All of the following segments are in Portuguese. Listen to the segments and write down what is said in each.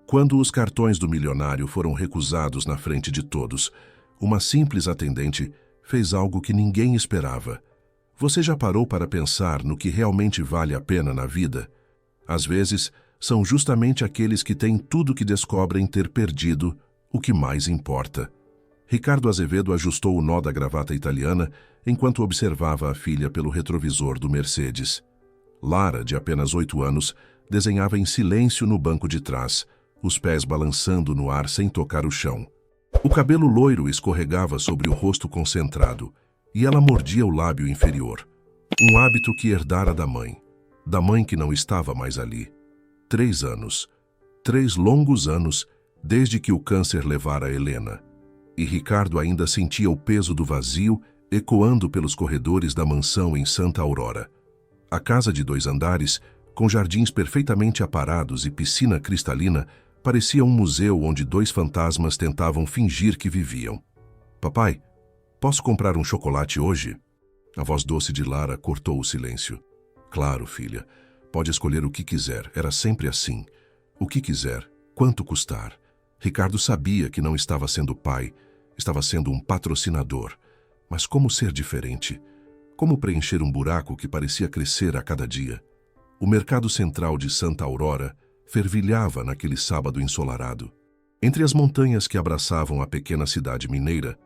Quando os cartões do milionário foram recusados na frente de todos, uma simples atendente fez algo que ninguém esperava. Você já parou para pensar no que realmente vale a pena na vida? Às vezes, são justamente aqueles que têm tudo que descobrem ter perdido o que mais importa. Ricardo Azevedo ajustou o nó da gravata italiana enquanto observava a filha pelo retrovisor do Mercedes. Lara, de apenas 8 anos, desenhava em silêncio no banco de trás, os pés balançando no ar sem tocar o chão. O cabelo loiro escorregava sobre o rosto concentrado, e ela mordia o lábio inferior. Um hábito que herdara da mãe que não estava mais ali. 3 anos. 3 longos anos, desde que o câncer levara Helena. E Ricardo ainda sentia o peso do vazio ecoando pelos corredores da mansão em Santa Aurora. A casa de 2 andares, com jardins perfeitamente aparados e piscina cristalina, parecia um museu onde 2 fantasmas tentavam fingir que viviam. Papai, posso comprar um chocolate hoje? A voz doce de Lara cortou o silêncio. Claro, filha. Pode escolher o que quiser. Era sempre assim. O que quiser. Quanto custar. Ricardo sabia que não estava sendo pai. Estava sendo um patrocinador. Mas como ser diferente? Como preencher um buraco que parecia crescer a cada dia? O mercado central de Santa Aurora fervilhava naquele sábado ensolarado. Entre as montanhas que abraçavam a pequena cidade mineira,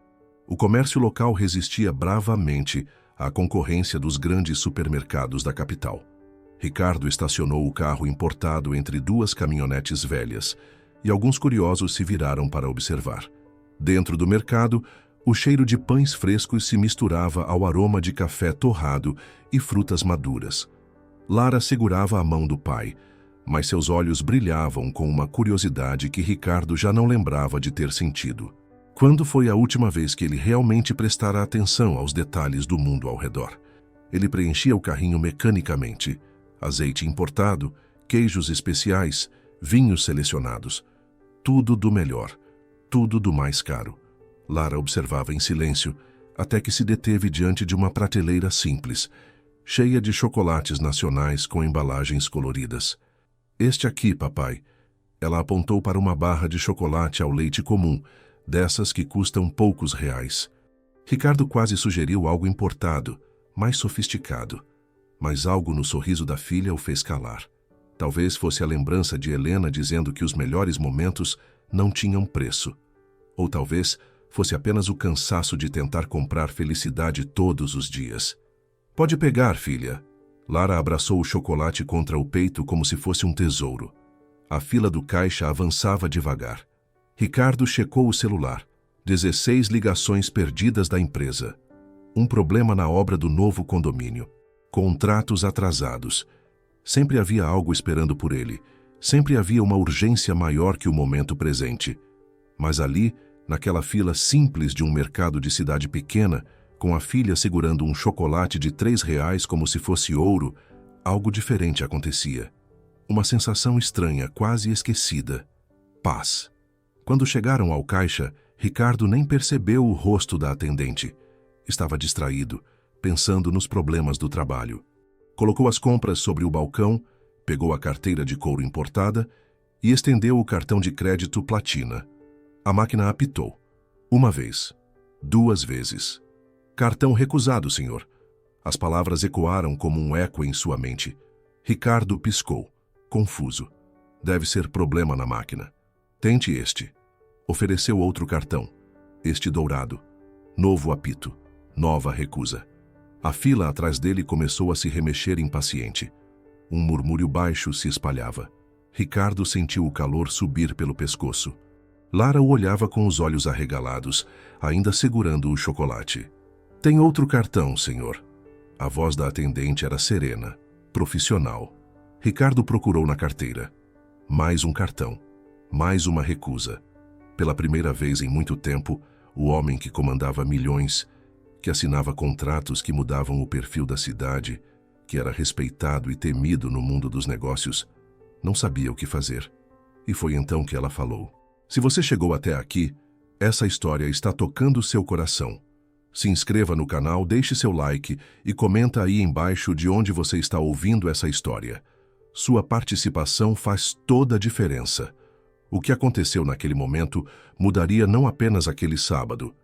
o comércio local resistia bravamente à concorrência dos grandes supermercados da capital. Ricardo estacionou o carro importado entre 2 caminhonetes velhas e alguns curiosos se viraram para observar. Dentro do mercado, o cheiro de pães frescos se misturava ao aroma de café torrado e frutas maduras. Lara segurava a mão do pai, mas seus olhos brilhavam com uma curiosidade que Ricardo já não lembrava de ter sentido. Quando foi a última vez que ele realmente prestara atenção aos detalhes do mundo ao redor? Ele preenchia o carrinho mecanicamente. Azeite importado, queijos especiais, vinhos selecionados. Tudo do melhor, tudo do mais caro. Lara observava em silêncio, até que se deteve diante de uma prateleira simples, cheia de chocolates nacionais com embalagens coloridas. Este aqui, papai. Ela apontou para uma barra de chocolate ao leite comum, dessas que custam poucos reais. Ricardo quase sugeriu algo importado, mais sofisticado. Mas algo no sorriso da filha o fez calar. Talvez fosse a lembrança de Helena dizendo que os melhores momentos não tinham preço. Ou talvez fosse apenas o cansaço de tentar comprar felicidade todos os dias. Pode pegar, filha. Lara abraçou o chocolate contra o peito como se fosse um tesouro. A fila do caixa avançava devagar. Ricardo checou o celular. 16 ligações perdidas da empresa. Um problema na obra do novo condomínio. Contratos atrasados. Sempre havia algo esperando por ele. Sempre havia uma urgência maior que o momento presente. Mas ali, naquela fila simples de um mercado de cidade pequena, com a filha segurando um chocolate de 3 reais como se fosse ouro, algo diferente acontecia. Uma sensação estranha, quase esquecida. Paz. Quando chegaram ao caixa, Ricardo nem percebeu o rosto da atendente. Estava distraído, pensando nos problemas do trabalho. Colocou as compras sobre o balcão, pegou a carteira de couro importada e estendeu o cartão de crédito Platina. A máquina apitou. 1 vez. 2 vezes. Cartão recusado, senhor. As palavras ecoaram como um eco em sua mente. Ricardo piscou, confuso. Deve ser problema na máquina. Tente este. Ofereceu outro cartão. Este dourado. Novo apito. Nova recusa. A fila atrás dele começou a se remexer impaciente. Um murmúrio baixo se espalhava. Ricardo sentiu o calor subir pelo pescoço. Lara o olhava com os olhos arregalados, ainda segurando o chocolate. Tem outro cartão, senhor. A voz da atendente era serena, profissional. Ricardo procurou na carteira. Mais um cartão. Mais uma recusa. Pela primeira vez em muito tempo, o homem que comandava milhões, que assinava contratos que mudavam o perfil da cidade, que era respeitado e temido no mundo dos negócios, não sabia o que fazer. E foi então que ela falou. Se você chegou até aqui, essa história está tocando seu coração. Se inscreva no canal, deixe seu like e comenta aí embaixo de onde você está ouvindo essa história. Sua participação faz toda a diferença. O que aconteceu naquele momento mudaria não apenas aquele sábado,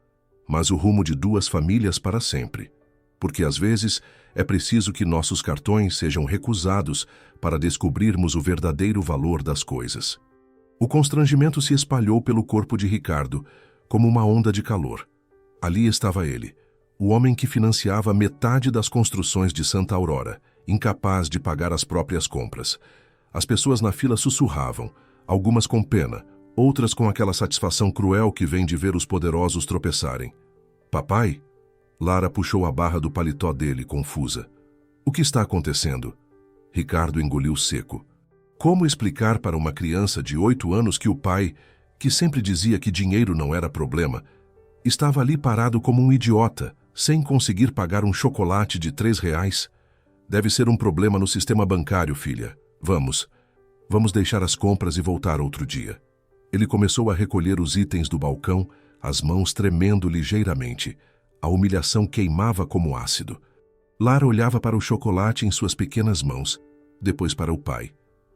mas o rumo de duas famílias para sempre. Porque às vezes é preciso que nossos cartões sejam recusados para descobrirmos o verdadeiro valor das coisas. O constrangimento se espalhou pelo corpo de Ricardo, como uma onda de calor. Ali estava ele, o homem que financiava metade das construções de Santa Aurora, incapaz de pagar as próprias compras. As pessoas na fila sussurravam, algumas com pena, outras com aquela satisfação cruel que vem de ver os poderosos tropeçarem. Papai? Lara puxou a barra do paletó dele, confusa. O que está acontecendo? Ricardo engoliu seco. Como explicar para uma criança de 8 anos que o pai, que sempre dizia que dinheiro não era problema, estava ali parado como um idiota, sem conseguir pagar um chocolate de R$3? Deve ser um problema no sistema bancário, filha. Vamos deixar as compras e voltar outro dia. Ele começou a recolher os itens do balcão, as mãos tremendo ligeiramente. A humilhação queimava como ácido. Lara olhava para o chocolate em suas pequenas mãos, depois para o pai,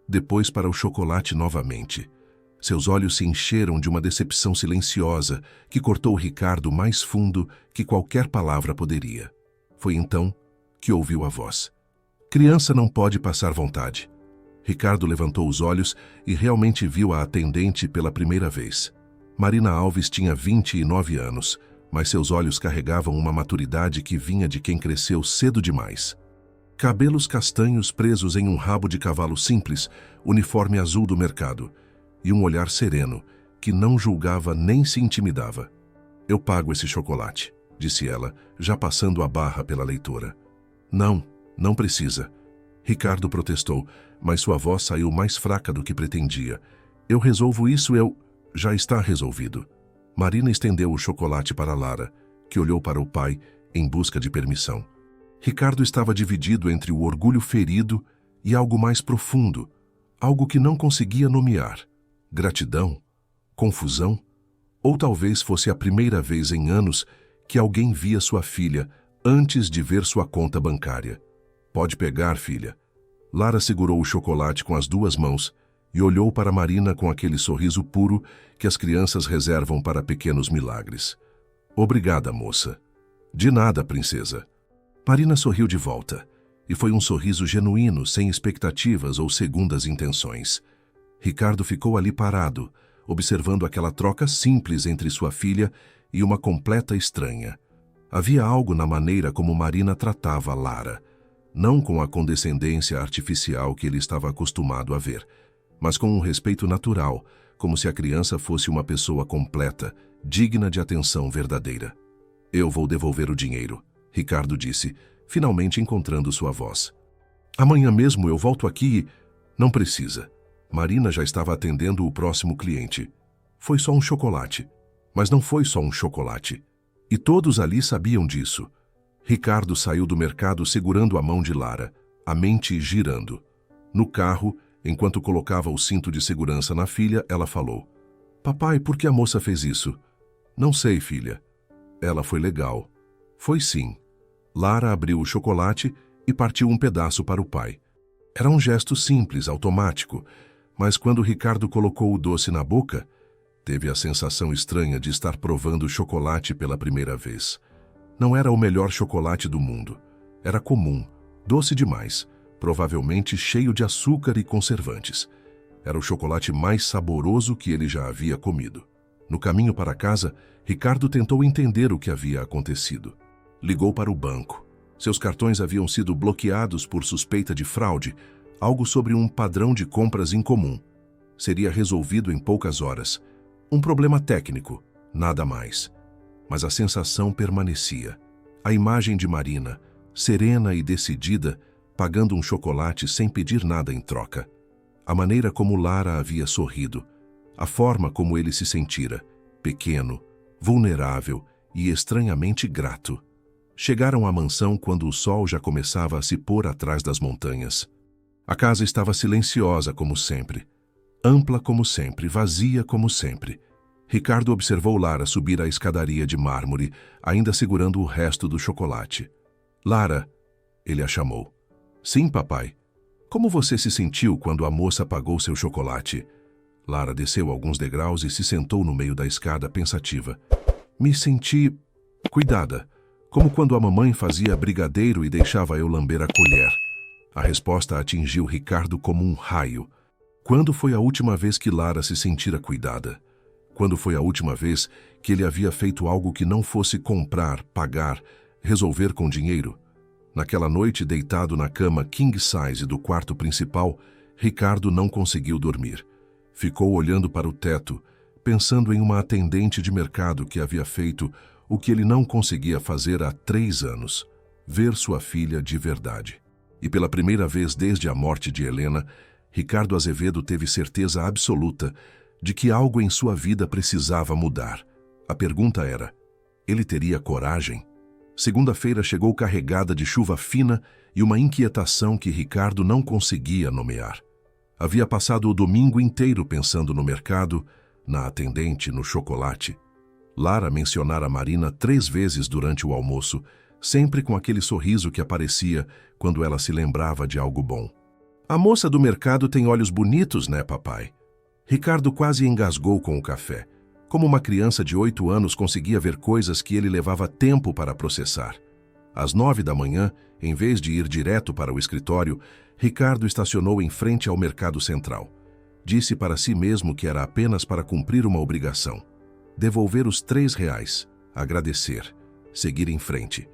depois para o chocolate novamente. Seus olhos se encheram de uma decepção silenciosa que cortou Ricardo mais fundo que qualquer palavra poderia. Foi então que ouviu a voz. Criança não pode passar vontade. Ricardo levantou os olhos e realmente viu a atendente pela primeira vez. Marina Alves tinha 29 anos, mas seus olhos carregavam uma maturidade que vinha de quem cresceu cedo demais. Cabelos castanhos presos em um rabo de cavalo simples, uniforme azul do mercado, e um olhar sereno, que não julgava nem se intimidava. Eu pago esse chocolate, disse ela, já passando a barra pela leitora. Não precisa. Ricardo protestou, mas sua voz saiu mais fraca do que pretendia. Eu resolvo isso, Já está resolvido. Marina estendeu o chocolate para Lara, que olhou para o pai em busca de permissão. Ricardo estava dividido entre o orgulho ferido e algo mais profundo, algo que não conseguia nomear. Gratidão? Confusão? Ou talvez fosse a primeira vez em anos que alguém via sua filha antes de ver sua conta bancária. Pode pegar, filha. Lara segurou o chocolate com as duas mãos e olhou para Marina com aquele sorriso puro que as crianças reservam para pequenos milagres. Obrigada, moça. De nada, princesa. Marina sorriu de volta, e foi um sorriso genuíno, sem expectativas ou segundas intenções. Ricardo ficou ali parado, observando aquela troca simples entre sua filha e uma completa estranha. Havia algo na maneira como Marina tratava Lara, não com a condescendência artificial que ele estava acostumado a ver, mas com um respeito natural, como se a criança fosse uma pessoa completa, digna de atenção verdadeira. Eu vou devolver o dinheiro, Ricardo disse, finalmente encontrando sua voz. Amanhã mesmo eu volto aqui e... Não precisa. Marina já estava atendendo o próximo cliente. Foi só um chocolate. Mas não foi só um chocolate. E todos ali sabiam disso. Ricardo saiu do mercado segurando a mão de Lara, a mente girando. No carro, enquanto colocava o cinto de segurança na filha, ela falou: Papai, por que a moça fez isso? Não sei, filha. Ela foi legal. Foi sim. Lara abriu o chocolate e partiu um pedaço para o pai. Era um gesto simples, automático, mas quando Ricardo colocou o doce na boca, teve a sensação estranha de estar provando chocolate pela primeira vez. Não era o melhor chocolate do mundo. Era comum, doce demais, provavelmente cheio de açúcar e conservantes. Era o chocolate mais saboroso que ele já havia comido. No caminho para casa, Ricardo tentou entender o que havia acontecido. Ligou para o banco. Seus cartões haviam sido bloqueados por suspeita de fraude, algo sobre um padrão de compras incomum. Seria resolvido em poucas horas. Um problema técnico, nada mais. Mas a sensação permanecia. A imagem de Marina, serena e decidida, pagando um chocolate sem pedir nada em troca. A maneira como Lara havia sorrido. A forma como ele se sentira, pequeno, vulnerável e estranhamente grato. Chegaram à mansão quando o sol já começava a se pôr atrás das montanhas. A casa estava silenciosa como sempre. Ampla como sempre, vazia como sempre. Ricardo observou Lara subir a escadaria de mármore, ainda segurando o resto do chocolate. Lara, ele a chamou. Sim, papai. Como você se sentiu quando a moça pagou seu chocolate? Lara desceu alguns degraus e se sentou no meio da escada pensativa. Me senti cuidada, como quando a mamãe fazia brigadeiro e deixava eu lamber a colher. A resposta atingiu Ricardo como um raio. Quando foi a última vez que Lara se sentira cuidada? Quando foi a última vez que ele havia feito algo que não fosse comprar, pagar, resolver com dinheiro? Naquela noite, deitado na cama king size do quarto principal, Ricardo não conseguiu dormir. Ficou olhando para o teto, pensando em uma atendente de mercado que havia feito o que ele não conseguia fazer há 3 anos, ver sua filha de verdade. E pela primeira vez desde a morte de Helena, Ricardo Azevedo teve certeza absoluta de que algo em sua vida precisava mudar. A pergunta era, ele teria coragem? Segunda-feira chegou carregada de chuva fina e uma inquietação que Ricardo não conseguia nomear. Havia passado o domingo inteiro pensando no mercado, na atendente, no chocolate. Lara mencionara Marina 3 vezes durante o almoço, sempre com aquele sorriso que aparecia quando ela se lembrava de algo bom. A moça do mercado tem olhos bonitos, né, papai? Ricardo quase engasgou com o café. Como uma criança de 8 anos conseguia ver coisas que ele levava tempo para processar. Às 9 da manhã, em vez de ir direto para o escritório, Ricardo estacionou em frente ao Mercado Central. Disse para si mesmo que era apenas para cumprir uma obrigação. Devolver os 3 reais, agradecer, seguir em frente.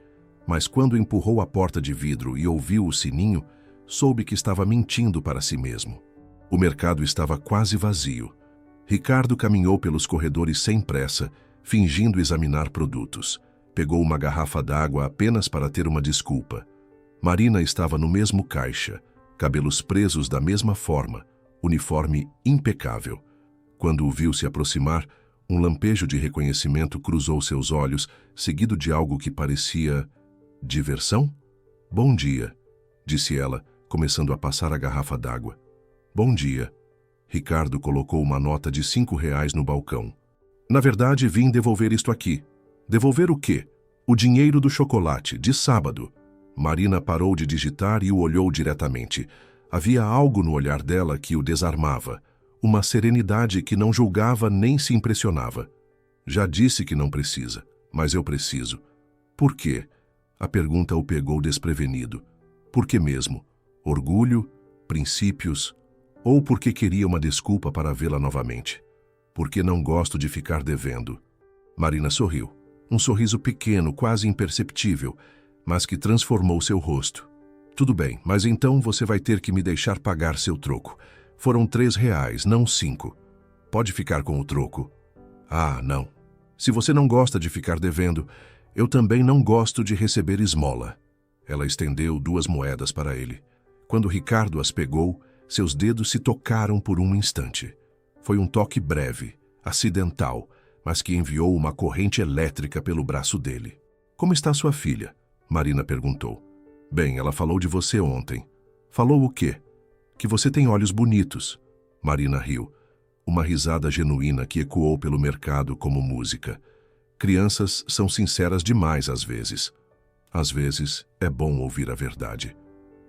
Mas quando empurrou a porta de vidro e ouviu o sininho, soube que estava mentindo para si mesmo. O mercado estava quase vazio. Ricardo caminhou pelos corredores sem pressa, fingindo examinar produtos. Pegou uma garrafa d'água apenas para ter uma desculpa. Marina estava no mesmo caixa, cabelos presos da mesma forma, uniforme impecável. Quando o viu se aproximar, um lampejo de reconhecimento cruzou seus olhos, seguido de algo que parecia... diversão? Bom dia, disse ela, começando a passar a garrafa d'água. Bom dia. Ricardo colocou uma nota de 5 reais no balcão. Na verdade, vim devolver isto aqui. Devolver o quê? O dinheiro do chocolate, de sábado. Marina parou de digitar e o olhou diretamente. Havia algo no olhar dela que o desarmava. Uma serenidade que não julgava nem se impressionava. Já disse que não precisa, mas eu preciso. Por quê? A pergunta o pegou desprevenido. Por que mesmo? Orgulho? Princípios? Ou porque queria uma desculpa para vê-la novamente? Porque não gosto de ficar devendo. Marina sorriu. Um sorriso pequeno, quase imperceptível, mas que transformou seu rosto. Tudo bem, mas então você vai ter que me deixar pagar seu troco. Foram 3 reais, não 5. Pode ficar com o troco. Ah, não. Se você não gosta de ficar devendo, eu também não gosto de receber esmola. Ela estendeu 2 moedas para ele. Quando Ricardo as pegou, seus dedos se tocaram por um instante. Foi um toque breve, acidental, mas que enviou uma corrente elétrica pelo braço dele. Como está sua filha? Marina perguntou. Bem, ela falou de você ontem. Falou o quê? Que você tem olhos bonitos. Marina riu. Uma risada genuína que ecoou pelo mercado como música. Crianças são sinceras demais às vezes. Às vezes é bom ouvir a verdade.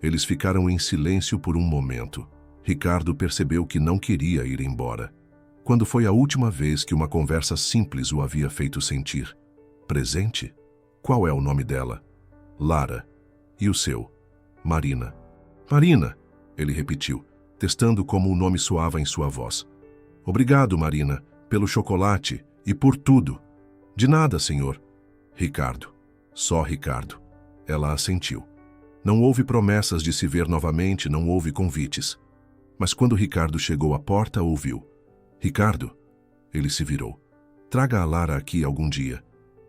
Eles ficaram em silêncio por um momento. Ricardo percebeu que não queria ir embora. Quando foi a última vez que uma conversa simples o havia feito sentir? Presente? Qual é o nome dela? Lara. E o seu? Marina. Marina, ele repetiu, testando como o nome soava em sua voz. Obrigado, Marina, pelo chocolate e por tudo. De nada, senhor. Ricardo. Só Ricardo. Ela assentiu. Não houve promessas de se ver novamente, não houve convites. Mas quando Ricardo chegou à porta, ouviu. Ricardo? Ele se virou. Traga a Lara aqui algum dia.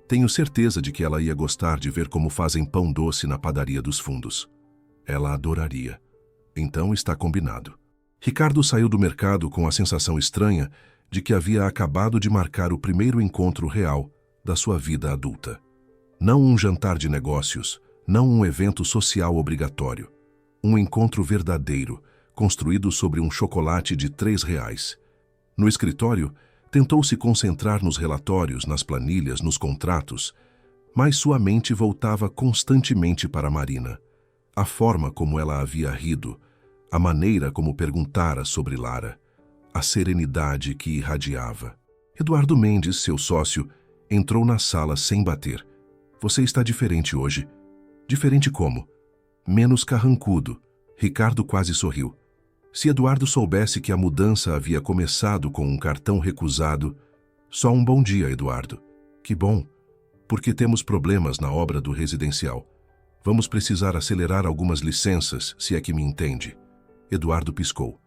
Tenho certeza de que ela ia gostar de ver como fazem pão doce na padaria dos fundos. Ela adoraria. Então está combinado. Ricardo saiu do mercado com a sensação estranha de que havia acabado de marcar o primeiro encontro real da sua vida adulta. Não um jantar de negócios, não um evento social obrigatório. Um encontro verdadeiro, construído sobre um chocolate de 3 reais. No escritório, tentou se concentrar nos relatórios, nas planilhas, nos contratos, mas sua mente voltava constantemente para Marina. A forma como ela havia rido, a maneira como perguntara sobre Lara, a serenidade que irradiava. Eduardo Mendes, seu sócio, entrou na sala sem bater. Você está diferente hoje. Diferente como? Menos carrancudo. Ricardo quase sorriu. Se Eduardo soubesse que a mudança havia começado com um cartão recusado... Só um bom dia, Eduardo. Que bom, porque temos problemas na obra do residencial. Vamos precisar acelerar algumas licenças, se é que me entende. Eduardo piscou.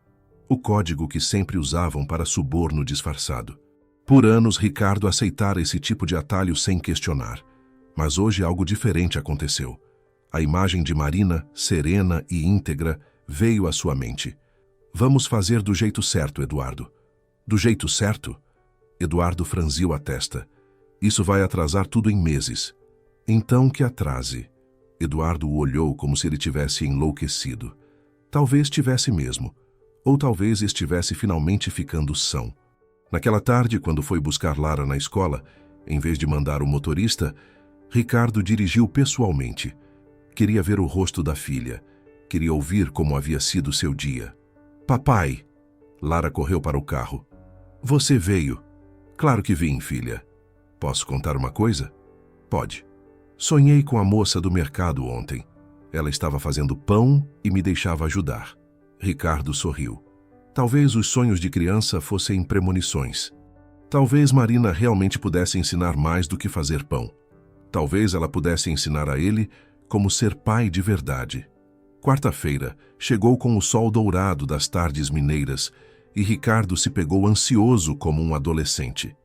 O código que sempre usavam para suborno disfarçado. Por anos, Ricardo aceitara esse tipo de atalho sem questionar. Mas hoje algo diferente aconteceu. A imagem de Marina, serena e íntegra, veio à sua mente. Vamos fazer do jeito certo, Eduardo. Do jeito certo? Eduardo franziu a testa. Isso vai atrasar tudo em meses. Então que atrase. Eduardo o olhou como se ele tivesse enlouquecido. Talvez tivesse mesmo. Ou talvez estivesse finalmente ficando são. Naquela tarde, quando foi buscar Lara na escola, em vez de mandar o motorista, Ricardo dirigiu pessoalmente. Queria ver o rosto da filha. Queria ouvir como havia sido seu dia. Papai! Lara correu para o carro. Você veio. Claro que vim, filha. Posso contar uma coisa? Pode. Sonhei com a moça do mercado ontem. Ela estava fazendo pão e me deixava ajudar. Ricardo sorriu. Talvez os sonhos de criança fossem premonições. Talvez Marina realmente pudesse ensinar mais do que fazer pão. Talvez ela pudesse ensinar a ele como ser pai de verdade. Quarta-feira chegou com o sol dourado das tardes mineiras e Ricardo se pegou ansioso como um adolescente.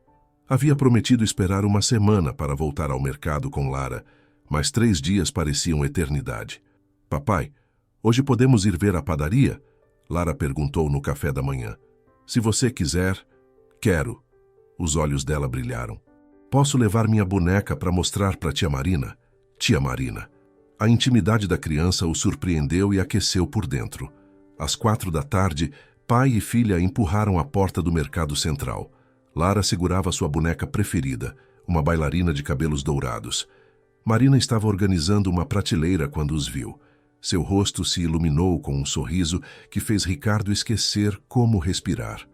Havia prometido esperar uma semana para voltar ao mercado com Lara, mas 3 dias pareciam eternidade. Papai, hoje podemos ir ver a padaria? Lara perguntou no café da manhã. Se você quiser, quero. Os olhos dela brilharam. Posso levar minha boneca para mostrar para tia Marina? Tia Marina. A intimidade da criança o surpreendeu e aqueceu por dentro. Às 4 da tarde, pai e filha empurraram a porta do mercado central. Lara segurava sua boneca preferida, uma bailarina de cabelos dourados. Marina estava organizando uma prateleira quando os viu. Seu rosto se iluminou com um sorriso que fez Ricardo esquecer como respirar.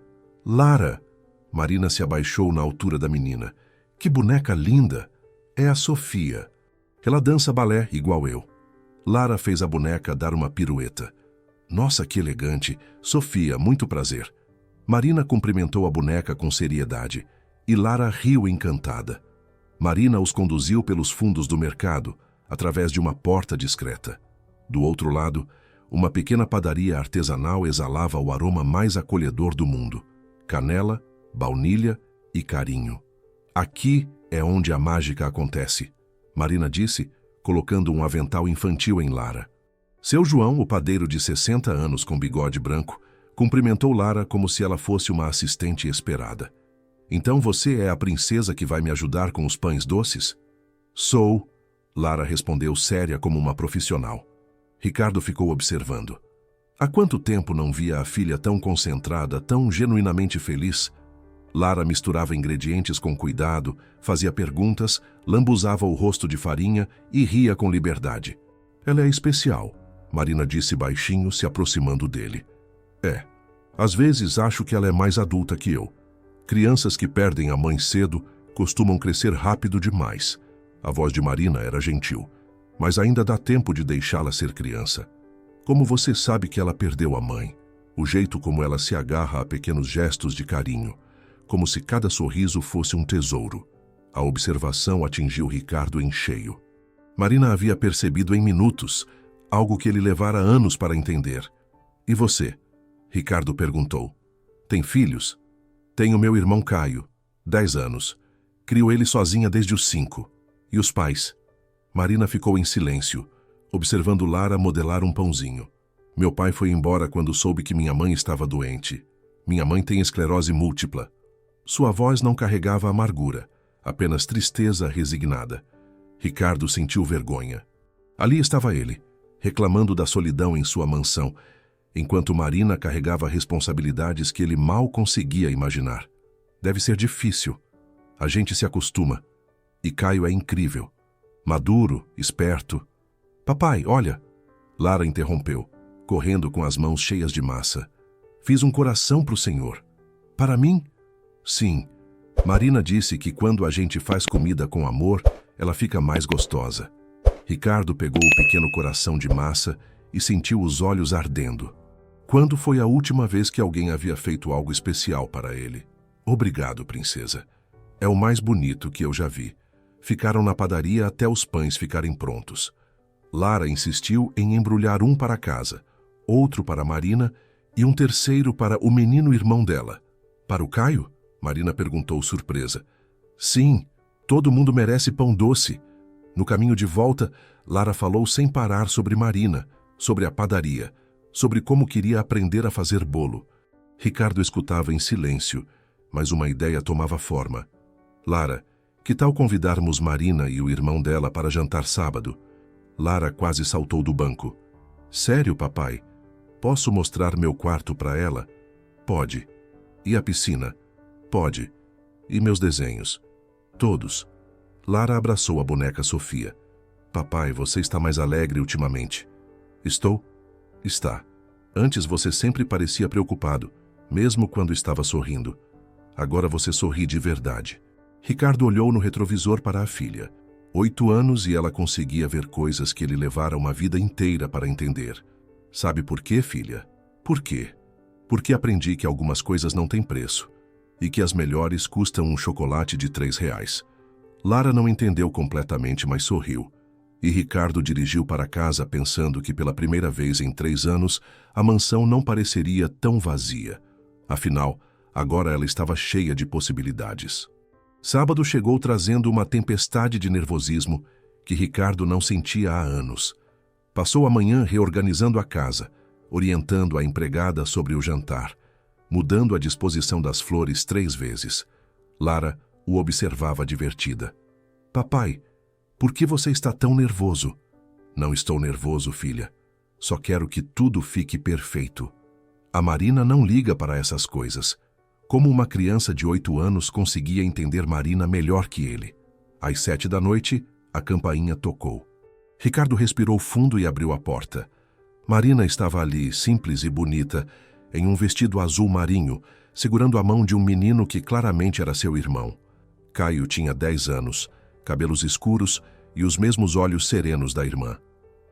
Lara! Marina se abaixou na altura da menina. Que boneca linda! É a Sofia. Ela dança balé igual eu. Lara fez a boneca dar uma pirueta. Nossa, que elegante! Sofia, muito prazer. Marina cumprimentou a boneca com seriedade e Lara riu encantada. Marina os conduziu pelos fundos do mercado, através de uma porta discreta. Do outro lado, uma pequena padaria artesanal exalava o aroma mais acolhedor do mundo. Canela, baunilha e carinho. Aqui é onde a mágica acontece, Marina disse, colocando um avental infantil em Lara. Seu João, o padeiro de 60 anos com bigode branco, cumprimentou Lara como se ela fosse uma assistente esperada. Então você é a princesa que vai me ajudar com os pães doces? Sou, Lara respondeu séria como uma profissional. Ricardo ficou observando. Há quanto tempo não via a filha tão concentrada, tão genuinamente feliz? Lara misturava ingredientes com cuidado, fazia perguntas, lambuzava o rosto de farinha e ria com liberdade. Ela é especial, Marina disse baixinho, se aproximando dele. É. Às vezes acho que ela é mais adulta que eu. Crianças que perdem a mãe cedo costumam crescer rápido demais. A voz de Marina era gentil. Mas ainda dá tempo de deixá-la ser criança. Como você sabe que ela perdeu a mãe? O jeito como ela se agarra a pequenos gestos de carinho, como se cada sorriso fosse um tesouro. A observação atingiu Ricardo em cheio. Marina havia percebido em minutos, algo que ele levara anos para entender. E você? Ricardo perguntou. Tem filhos? Tenho meu irmão Caio, 10 anos. Crio ele sozinha desde os 5. E os pais? Marina ficou em silêncio, observando Lara modelar um pãozinho. Meu pai foi embora quando soube que minha mãe estava doente. Minha mãe tem esclerose múltipla. Sua voz não carregava amargura, apenas tristeza resignada. Ricardo sentiu vergonha. Ali estava ele, reclamando da solidão em sua mansão, enquanto Marina carregava responsabilidades que ele mal conseguia imaginar. Deve ser difícil. A gente se acostuma. E Caio é incrível. Maduro, esperto. Papai, olha! Lara interrompeu, correndo com as mãos cheias de massa. Fiz um coração para o senhor. Para mim? Sim. Marina disse que quando a gente faz comida com amor, ela fica mais gostosa. Ricardo pegou o pequeno coração de massa e sentiu os olhos ardendo. Quando foi a última vez que alguém havia feito algo especial para ele? Obrigado, princesa. É o mais bonito que eu já vi. Ficaram na padaria até os pães ficarem prontos. Lara insistiu em embrulhar um para casa, outro para Marina e um terceiro para o menino irmão dela. Para o Caio? Marina perguntou surpresa. Sim, todo mundo merece pão doce. No caminho de volta, Lara falou sem parar sobre Marina, sobre a padaria, sobre como queria aprender a fazer bolo. Ricardo escutava em silêncio, mas uma ideia tomava forma. Lara, que tal convidarmos Marina e o irmão dela para jantar sábado? Lara quase saltou do banco. Sério, papai? Posso mostrar meu quarto para ela? Pode. E a piscina? Pode. E meus desenhos? Todos. Lara abraçou a boneca Sofia. Papai, você está mais alegre ultimamente. Estou? Está. Antes você sempre parecia preocupado, mesmo quando estava sorrindo. Agora você sorri de verdade. Ricardo olhou no retrovisor para a filha. 8 anos e ela conseguia ver coisas que ele levara uma vida inteira para entender. Sabe por quê, filha? Por quê? Porque aprendi que algumas coisas não têm preço e que as melhores custam um chocolate de R$3. Lara não entendeu completamente, mas sorriu. E Ricardo dirigiu para casa pensando que pela primeira vez em 3 anos a mansão não pareceria tão vazia. Afinal, agora ela estava cheia de possibilidades. Sábado chegou trazendo uma tempestade de nervosismo que Ricardo não sentia há anos. Passou a manhã reorganizando a casa, orientando a empregada sobre o jantar, mudando a disposição das flores 3 vezes. Lara o observava divertida. Papai, por que você está tão nervoso? Não estou nervoso, filha. Só quero que tudo fique perfeito. A Marina não liga para essas coisas. Como uma criança de 8 anos conseguia entender Marina melhor que ele. Às 7 da noite, a campainha tocou. Ricardo respirou fundo e abriu a porta. Marina estava ali, simples e bonita, em um vestido azul marinho, segurando a mão de um menino que claramente era seu irmão. Caio tinha 10 anos, cabelos escuros e os mesmos olhos serenos da irmã.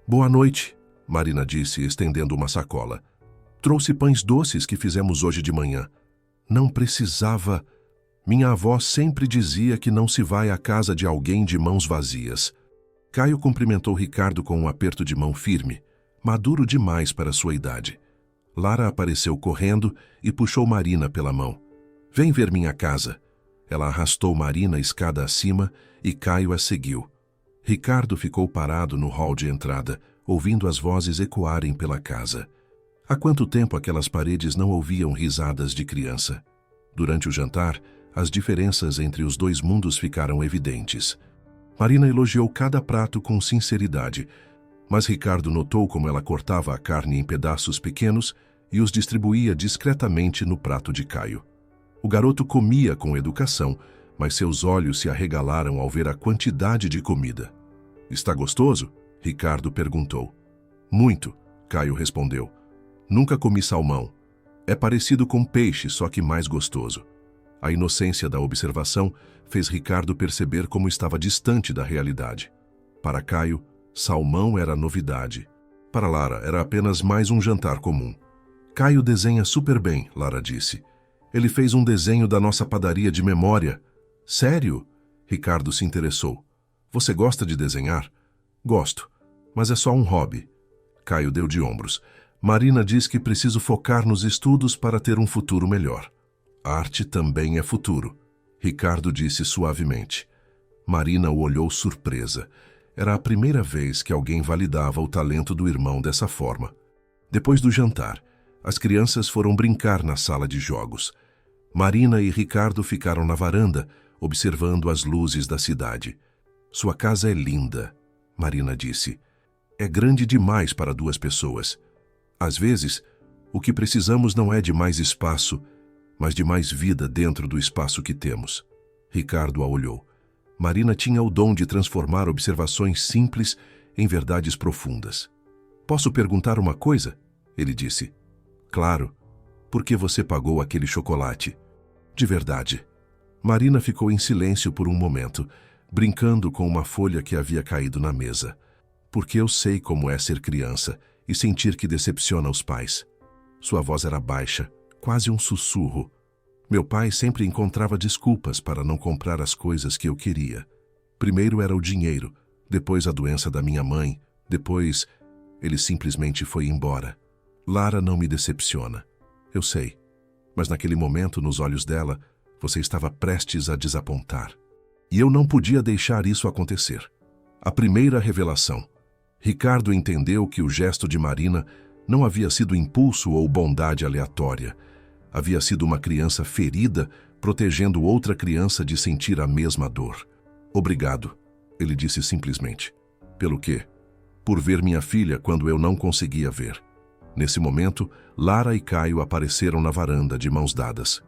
Boa noite, Marina disse, estendendo uma sacola. Trouxe pães doces que fizemos hoje de manhã. Não precisava. Minha avó sempre dizia que não se vai à casa de alguém de mãos vazias. Caio cumprimentou Ricardo com um aperto de mão firme, maduro demais para sua idade. Lara apareceu correndo e puxou Marina pela mão. Vem ver minha casa. Ela arrastou Marina escada acima e Caio a seguiu. Ricardo ficou parado no hall de entrada, ouvindo as vozes ecoarem pela casa. Há quanto tempo aquelas paredes não ouviam risadas de criança? Durante o jantar, as diferenças entre os dois mundos ficaram evidentes. Marina elogiou cada prato com sinceridade, mas Ricardo notou como ela cortava a carne em pedaços pequenos e os distribuía discretamente no prato de Caio. O garoto comia com educação, mas seus olhos se arregalaram ao ver a quantidade de comida. Está gostoso? Ricardo perguntou. Muito, Caio respondeu. Nunca comi salmão. É parecido com peixe, só que mais gostoso. A inocência da observação fez Ricardo perceber como estava distante da realidade. Para Caio, salmão era novidade. Para Lara, era apenas mais um jantar comum. Caio desenha super bem, Lara disse. Ele fez um desenho da nossa padaria de memória. Sério? Ricardo se interessou. Você gosta de desenhar? Gosto, mas é só um hobby. Caio deu de ombros. Marina diz que preciso focar nos estudos para ter um futuro melhor. Arte também é futuro, Ricardo disse suavemente. Marina o olhou surpresa. Era a primeira vez que alguém validava o talento do irmão dessa forma. Depois do jantar, as crianças foram brincar na sala de jogos. Marina e Ricardo ficaram na varanda, observando as luzes da cidade. Sua casa é linda, Marina disse. É grande demais para 2 pessoas. Às vezes, o que precisamos não é de mais espaço, mas de mais vida dentro do espaço que temos. Ricardo a olhou. Marina tinha o dom de transformar observações simples em verdades profundas. Posso perguntar uma coisa? Ele disse. Claro. Por que você pagou aquele chocolate? De verdade. Marina ficou em silêncio por um momento, brincando com uma folha que havia caído na mesa. Porque eu sei como é ser criança e sentir que decepciona os pais. Sua voz era baixa, quase um sussurro. Meu pai sempre encontrava desculpas para não comprar as coisas que eu queria. Primeiro era o dinheiro, depois a doença da minha mãe, depois ele simplesmente foi embora. Lara não me decepciona. Eu sei. Mas naquele momento, nos olhos dela, você estava prestes a desapontar. E eu não podia deixar isso acontecer. A primeira revelação. Ricardo entendeu que o gesto de Marina não havia sido impulso ou bondade aleatória. Havia sido uma criança ferida, protegendo outra criança de sentir a mesma dor. Obrigado, ele disse simplesmente. Pelo quê? Por ver minha filha quando eu não conseguia ver. Nesse momento, Lara e Caio apareceram na varanda de mãos dadas.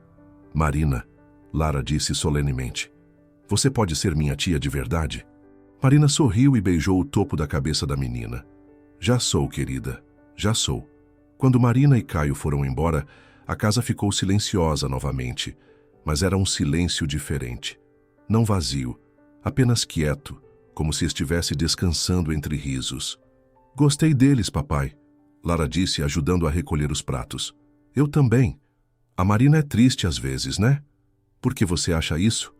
Marina, Lara disse solenemente. Você pode ser minha tia de verdade? Marina sorriu e beijou o topo da cabeça da menina. Já sou, querida, já sou. Quando Marina e Caio foram embora, a casa ficou silenciosa novamente, mas era um silêncio diferente. Não vazio, apenas quieto, como se estivesse descansando entre risos. Gostei deles, papai, Lara disse, ajudando a recolher os pratos. Eu também. A Marina é triste às vezes, né? Por que você acha isso?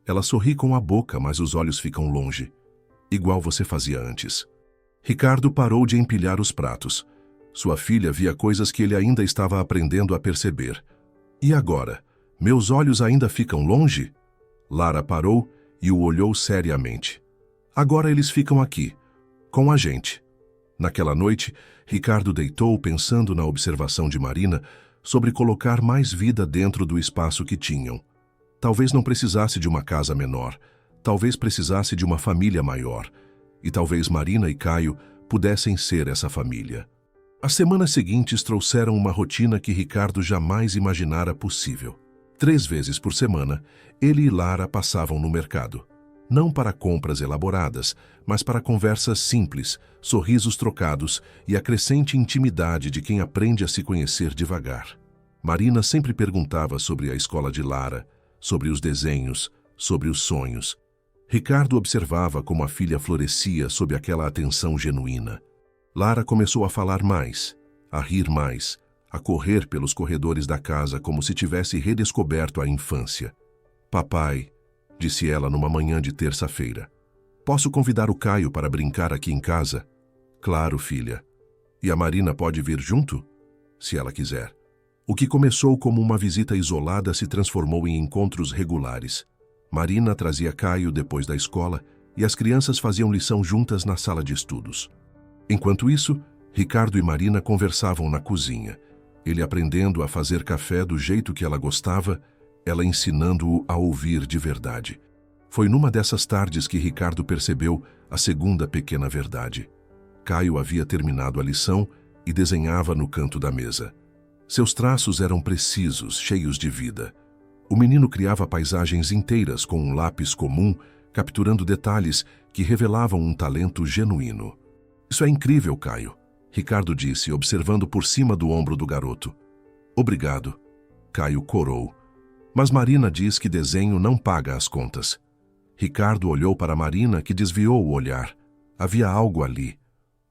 Ela sorri com a boca, mas os olhos ficam longe. Igual você fazia antes. Ricardo parou de empilhar os pratos. Sua filha via coisas que ele ainda estava aprendendo a perceber. E agora? Meus olhos ainda ficam longe? Lara parou e o olhou seriamente. Agora eles ficam aqui, com a gente. Naquela noite, Ricardo deitou pensando na observação de Marina sobre colocar mais vida dentro do espaço que tinham. Talvez não precisasse de uma casa menor, talvez precisasse de uma família maior, e talvez Marina e Caio pudessem ser essa família. As semanas seguintes trouxeram uma rotina que Ricardo jamais imaginara possível. 3 vezes por semana, ele e Lara passavam no mercado. Não para compras elaboradas, mas para conversas simples, sorrisos trocados e a crescente intimidade de quem aprende a se conhecer devagar. Marina sempre perguntava sobre a escola de Lara, sobre os desenhos, sobre os sonhos. Ricardo observava como a filha florescia sob aquela atenção genuína. Lara começou a falar mais, a rir mais, a correr pelos corredores da casa como se tivesse redescoberto a infância. Papai, disse ela numa manhã de terça-feira. Posso convidar o Caio para brincar aqui em casa? Claro, filha. E a Marina pode vir junto? Se ela quiser. O que começou como uma visita isolada se transformou em encontros regulares. Marina trazia Caio depois da escola e as crianças faziam lição juntas na sala de estudos. Enquanto isso, Ricardo e Marina conversavam na cozinha. Ele aprendendo a fazer café do jeito que ela gostava, ela ensinando-o a ouvir de verdade. Foi numa dessas tardes que Ricardo percebeu a segunda pequena verdade. Caio havia terminado a lição e desenhava no canto da mesa. Seus traços eram precisos, cheios de vida. O menino criava paisagens inteiras com um lápis comum, capturando detalhes que revelavam um talento genuíno. Isso é incrível, Caio, Ricardo disse, observando por cima do ombro do garoto. Obrigado, Caio corou. Mas Marina diz que desenho não paga as contas. Ricardo olhou para Marina, que desviou o olhar. Havia algo ali,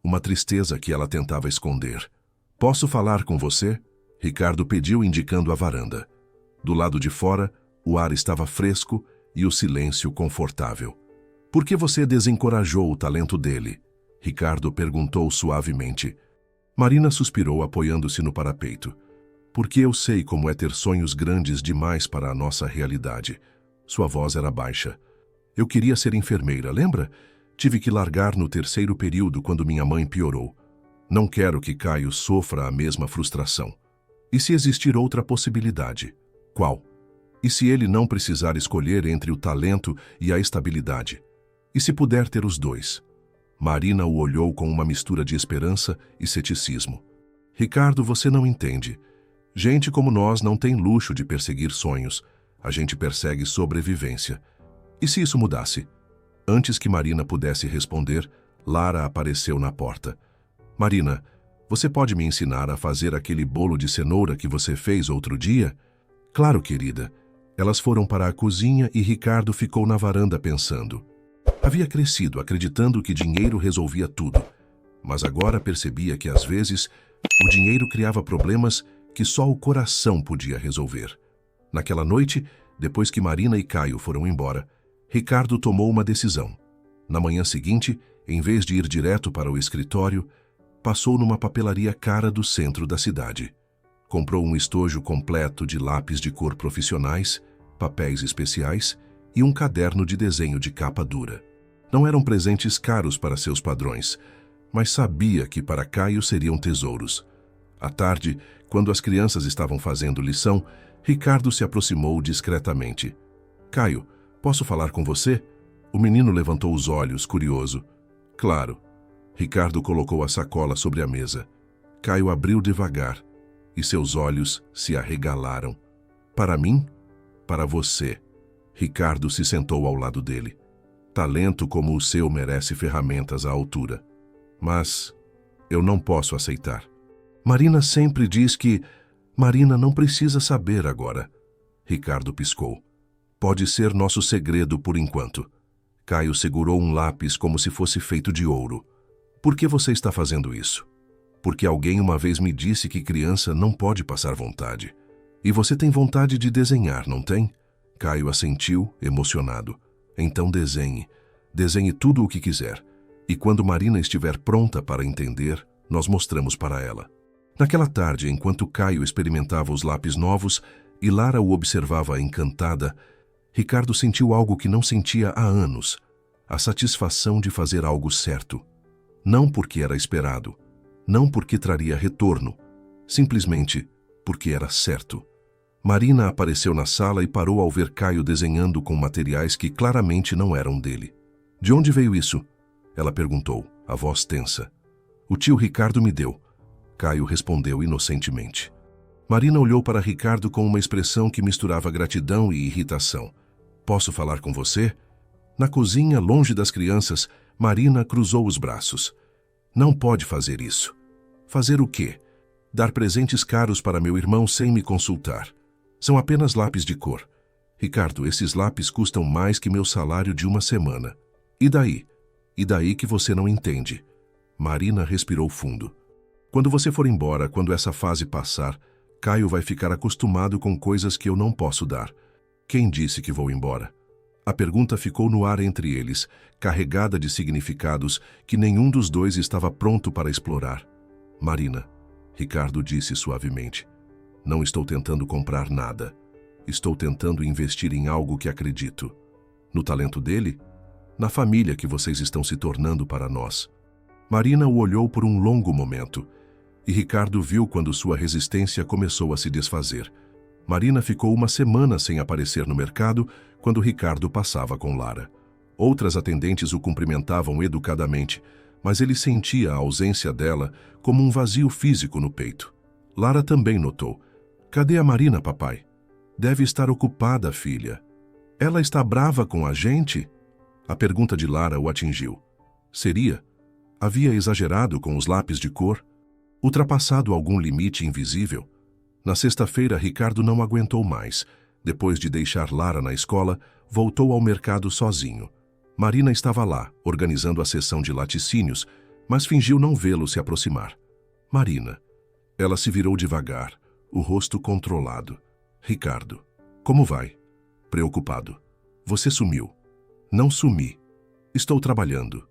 uma tristeza que ela tentava esconder. Posso falar com você? Ricardo pediu, indicando a varanda. Do lado de fora, o ar estava fresco e o silêncio confortável. Por que você desencorajou o talento dele? Ricardo perguntou suavemente. Marina suspirou, apoiando-se no parapeito. Porque eu sei como é ter sonhos grandes demais para a nossa realidade. Sua voz era baixa. Eu queria ser enfermeira, lembra? Tive que largar no 3º período quando minha mãe piorou. Não quero que Caio sofra a mesma frustração. E se existir outra possibilidade? Qual? E se ele não precisar escolher entre o talento e a estabilidade? E se puder ter os dois? Marina o olhou com uma mistura de esperança e ceticismo. Ricardo, você não entende. Gente como nós não tem luxo de perseguir sonhos. A gente persegue sobrevivência. E se isso mudasse? Antes que Marina pudesse responder, Lara apareceu na porta. Marina, você pode me ensinar a fazer aquele bolo de cenoura que você fez outro dia? Claro, querida. Elas foram para a cozinha e Ricardo ficou na varanda pensando. Havia crescido acreditando que dinheiro resolvia tudo, mas agora percebia que às vezes o dinheiro criava problemas que só o coração podia resolver. Naquela noite, depois que Marina e Caio foram embora, Ricardo tomou uma decisão. Na manhã seguinte, em vez de ir direto para o escritório, passou numa papelaria cara do centro da cidade. Comprou um estojo completo de lápis de cor profissionais, papéis especiais e um caderno de desenho de capa dura. Não eram presentes caros para seus padrões, mas sabia que para Caio seriam tesouros. À tarde, quando as crianças estavam fazendo lição, Ricardo se aproximou discretamente. "Caio, posso falar com você?" O menino levantou os olhos, curioso. "Claro." Ricardo colocou a sacola sobre a mesa. Caio abriu devagar e seus olhos se arregalaram. "Para mim? Para você." Ricardo se sentou ao lado dele. "Talento como o seu merece ferramentas à altura. Mas eu não posso aceitar. Marina sempre diz que... Marina não precisa saber agora." Ricardo piscou. "Pode ser nosso segredo por enquanto." Caio segurou um lápis como se fosse feito de ouro. "Por que você está fazendo isso?" "Porque alguém uma vez me disse que criança não pode passar vontade. E você tem vontade de desenhar, não tem?" Caio assentiu, emocionado. "Então desenhe. Desenhe tudo o que quiser. E quando Marina estiver pronta para entender, nós mostramos para ela." Naquela tarde, enquanto Caio experimentava os lápis novos e Lara o observava encantada, Ricardo sentiu algo que não sentia há anos: a satisfação de fazer algo certo. Não porque era esperado, não porque traria retorno, simplesmente porque era certo. Marina apareceu na sala e parou ao ver Caio desenhando com materiais que claramente não eram dele. "De onde veio isso?" ela perguntou, a voz tensa. "O tio Ricardo me deu." Caio respondeu inocentemente. Marina olhou para Ricardo com uma expressão que misturava gratidão e irritação. "Posso falar com você?" Na cozinha, longe das crianças, Marina cruzou os braços. "Não pode fazer isso." "Fazer o quê?" "Dar presentes caros para meu irmão sem me consultar. São apenas lápis de cor." "Ricardo, esses lápis custam mais que meu salário de uma semana." "E daí? E daí que você não entende?" Marina respirou fundo. "Quando você for embora, quando essa fase passar, Caio vai ficar acostumado com coisas que eu não posso dar." "Quem disse que vou embora?" A pergunta ficou no ar entre eles, carregada de significados que nenhum dos dois estava pronto para explorar. "Marina," Ricardo disse suavemente, "não estou tentando comprar nada. Estou tentando investir em algo que acredito. No talento dele? Na família que vocês estão se tornando para nós." Marina o olhou por um longo momento, e Ricardo viu quando sua resistência começou a se desfazer. Marina ficou uma semana sem aparecer no mercado quando Ricardo passava com Lara. Outras atendentes o cumprimentavam educadamente, mas ele sentia a ausência dela como um vazio físico no peito. Lara também notou. "Cadê a Marina, papai?" "Deve estar ocupada, filha." "Ela está brava com a gente?" A pergunta de Lara o atingiu. Seria? Havia exagerado com os lápis de cor? Ultrapassado algum limite invisível? Na sexta-feira, Ricardo não aguentou mais. Depois de deixar Lara na escola, voltou ao mercado sozinho. Marina estava lá, organizando a sessão de laticínios, mas fingiu não vê-lo se aproximar. "Marina." Ela se virou devagar, o rosto controlado. "Ricardo, como vai?" Preocupado. "Você sumiu." "Não sumi. Estou trabalhando."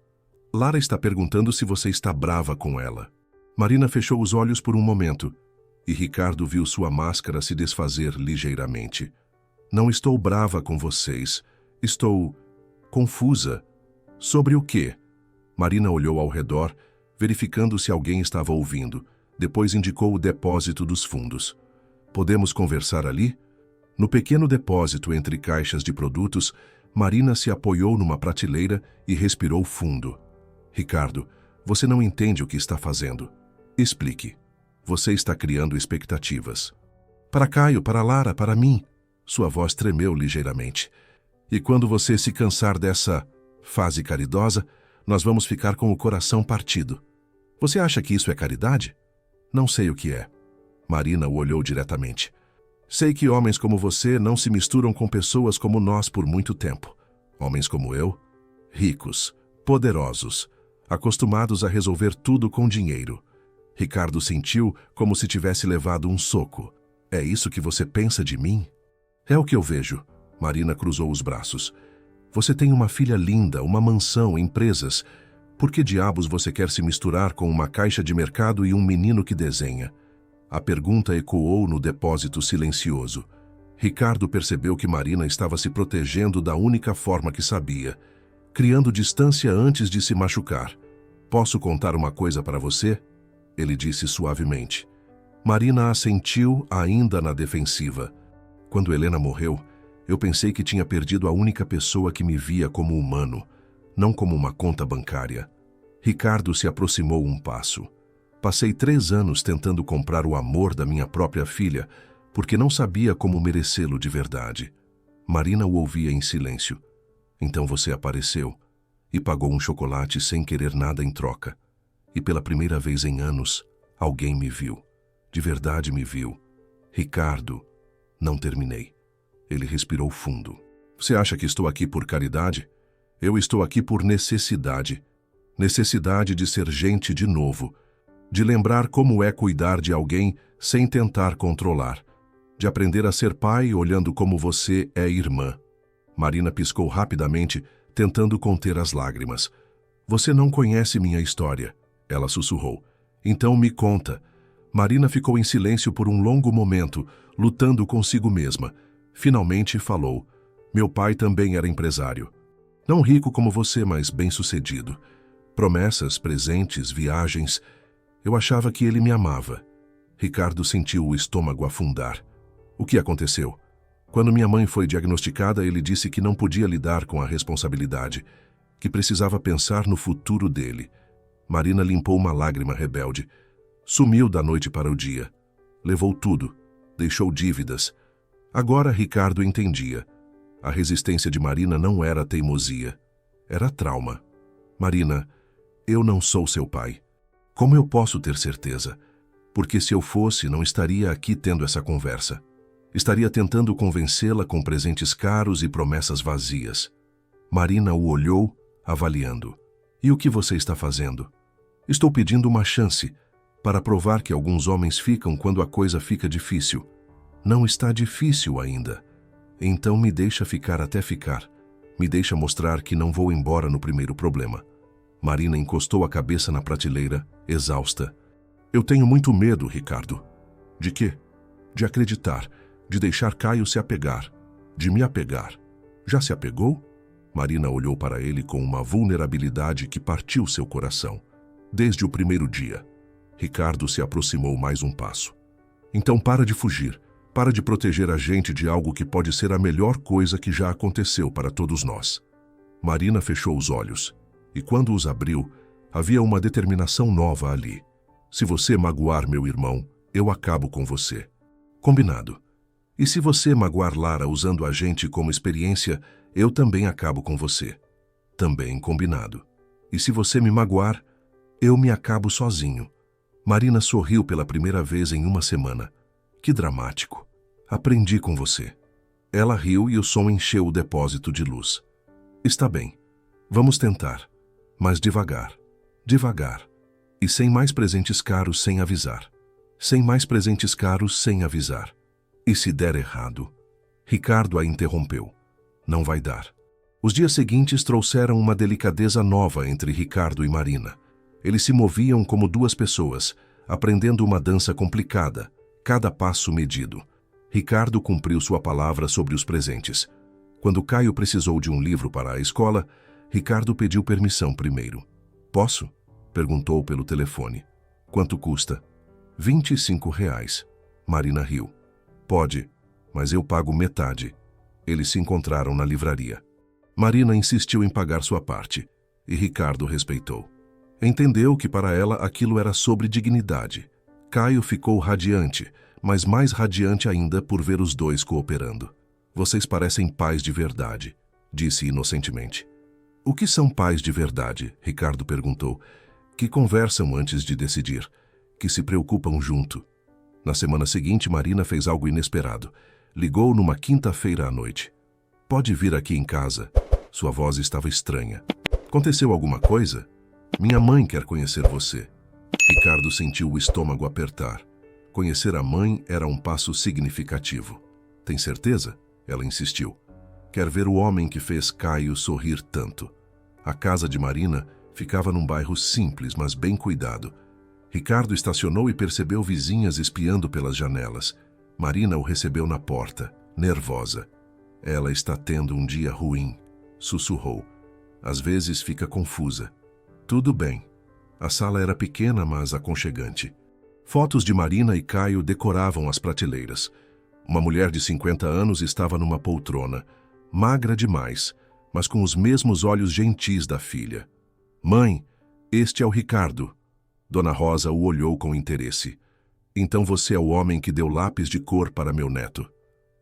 "Lara está perguntando se você está brava com ela." Marina fechou os olhos por um momento, e Ricardo viu sua máscara se desfazer ligeiramente. "Não estou brava com vocês. Estou... confusa." "Sobre o quê?" Marina olhou ao redor, verificando se alguém estava ouvindo. Depois indicou o depósito dos fundos. "Podemos conversar ali?" No pequeno depósito entre caixas de produtos, Marina se apoiou numa prateleira e respirou fundo. "Ricardo, você não entende o que está fazendo. Explique. Você está criando expectativas." "Para Caio, para Lara, para mim." Sua voz tremeu ligeiramente. "E quando você se cansar dessa fase caridosa, nós vamos ficar com o coração partido. Você acha que isso é caridade?" "Não sei o que é." Marina o olhou diretamente. Sei que homens como você não se misturam com pessoas como nós por muito tempo. Homens como eu, ricos, poderosos, acostumados a resolver tudo com dinheiro. Ricardo sentiu como se tivesse levado um soco. É isso que você pensa de mim? É o que eu vejo. Marina cruzou os braços. Você tem uma filha linda, uma mansão, empresas. Por que diabos você quer se misturar com uma caixa de mercado e um menino que desenha? A pergunta ecoou no depósito silencioso. Ricardo percebeu que Marina estava se protegendo da única forma que sabia, criando distância antes de se machucar. Posso contar uma coisa para você? Ele disse suavemente. Marina assentiu, ainda na defensiva. Quando Helena morreu, eu pensei que tinha perdido a única pessoa que me via como humano, não como uma conta bancária. Ricardo se aproximou um passo. Passei 3 anos tentando comprar o amor da minha própria filha, porque não sabia como merecê-lo de verdade. Marina o ouvia em silêncio. Então você apareceu e pagou um chocolate sem querer nada em troca. E pela primeira vez em anos, alguém me viu. De verdade me viu. Ricardo, não terminei. Ele respirou fundo. Você acha que estou aqui por caridade? Eu estou aqui por necessidade. Necessidade de ser gente de novo. De lembrar como é cuidar de alguém sem tentar controlar. De aprender a ser pai olhando como você é irmã. Marina piscou rapidamente, tentando conter as lágrimas. Você não conhece minha história, ela sussurrou. Então me conta. Marina ficou em silêncio por um longo momento, lutando consigo mesma. Finalmente falou. Meu pai também era empresário. Não rico como você, mas bem-sucedido. Promessas, presentes, viagens. Eu achava que ele me amava. Ricardo sentiu o estômago afundar. O que aconteceu? Quando minha mãe foi diagnosticada, ele disse que não podia lidar com a responsabilidade, que precisava pensar no futuro dele. Marina limpou uma lágrima rebelde. Sumiu da noite para o dia. Levou tudo. Deixou dívidas. Agora Ricardo entendia. A resistência de Marina não era teimosia. Era trauma. Marina, eu não sou seu pai. Como eu posso ter certeza? Porque se eu fosse, não estaria aqui tendo essa conversa. Estaria tentando convencê-la com presentes caros e promessas vazias. Marina o olhou, avaliando. E o que você está fazendo? Estou pedindo uma chance para provar que alguns homens ficam quando a coisa fica difícil. Não está difícil ainda. Então me deixa ficar até ficar. Me deixa mostrar que não vou embora no primeiro problema. Marina encostou a cabeça na prateleira, exausta. Eu tenho muito medo, Ricardo. De quê? De acreditar, de deixar Caio se apegar, de me apegar. Já se apegou? Marina olhou para ele com uma vulnerabilidade que partiu seu coração. Desde o primeiro dia. Ricardo se aproximou mais um passo. Então para de fugir, para de proteger a gente de algo que pode ser a melhor coisa que já aconteceu para todos nós. Marina fechou os olhos. E quando os abriu, havia uma determinação nova ali. Se você magoar meu irmão, eu acabo com você. Combinado. E se você magoar Lara usando a gente como experiência, eu também acabo com você. Também combinado. E se você me magoar, eu me acabo sozinho. Marina sorriu pela primeira vez em uma semana. Que dramático. Aprendi com você. Ela riu e o som encheu o depósito de luz. Está bem. Vamos tentar. Mas devagar, devagar. E sem mais presentes caros sem avisar. Sem mais presentes caros sem avisar. E se der errado? Ricardo a interrompeu. Não vai dar. Os dias seguintes trouxeram uma delicadeza nova entre Ricardo e Marina. Eles se moviam como duas pessoas, aprendendo uma dança complicada, cada passo medido. Ricardo cumpriu sua palavra sobre os presentes. Quando Caio precisou de um livro para a escola, Ricardo pediu permissão primeiro. Posso? Perguntou pelo telefone. Quanto custa? R$ 25. Marina riu. Pode, mas eu pago metade. Eles se encontraram na livraria. Marina insistiu em pagar sua parte, e Ricardo respeitou. Entendeu que para ela aquilo era sobre dignidade. Caio ficou radiante, mas mais radiante ainda por ver os dois cooperando. Vocês parecem pais de verdade, disse inocentemente. O que são pais de verdade? Ricardo perguntou. Que conversam antes de decidir, que se preocupam junto. Na semana seguinte, Marina fez algo inesperado. Ligou numa quinta-feira à noite. Pode vir aqui em casa. Sua voz estava estranha. Aconteceu alguma coisa? Minha mãe quer conhecer você. Ricardo sentiu o estômago apertar. Conhecer a mãe era um passo significativo. Tem certeza? Ela insistiu. Quer ver o homem que fez Caio sorrir tanto. A casa de Marina ficava num bairro simples, mas bem cuidado. Ricardo estacionou e percebeu vizinhas espiando pelas janelas. Marina o recebeu na porta, nervosa. Ela está tendo um dia ruim, sussurrou. Às vezes fica confusa. Tudo bem. A sala era pequena, mas aconchegante. Fotos de Marina e Caio decoravam as prateleiras. Uma mulher de 50 anos estava numa poltrona, magra demais, mas com os mesmos olhos gentis da filha. Mãe, este é o Ricardo. Dona Rosa o olhou com interesse. Então você é o homem que deu lápis de cor para meu neto.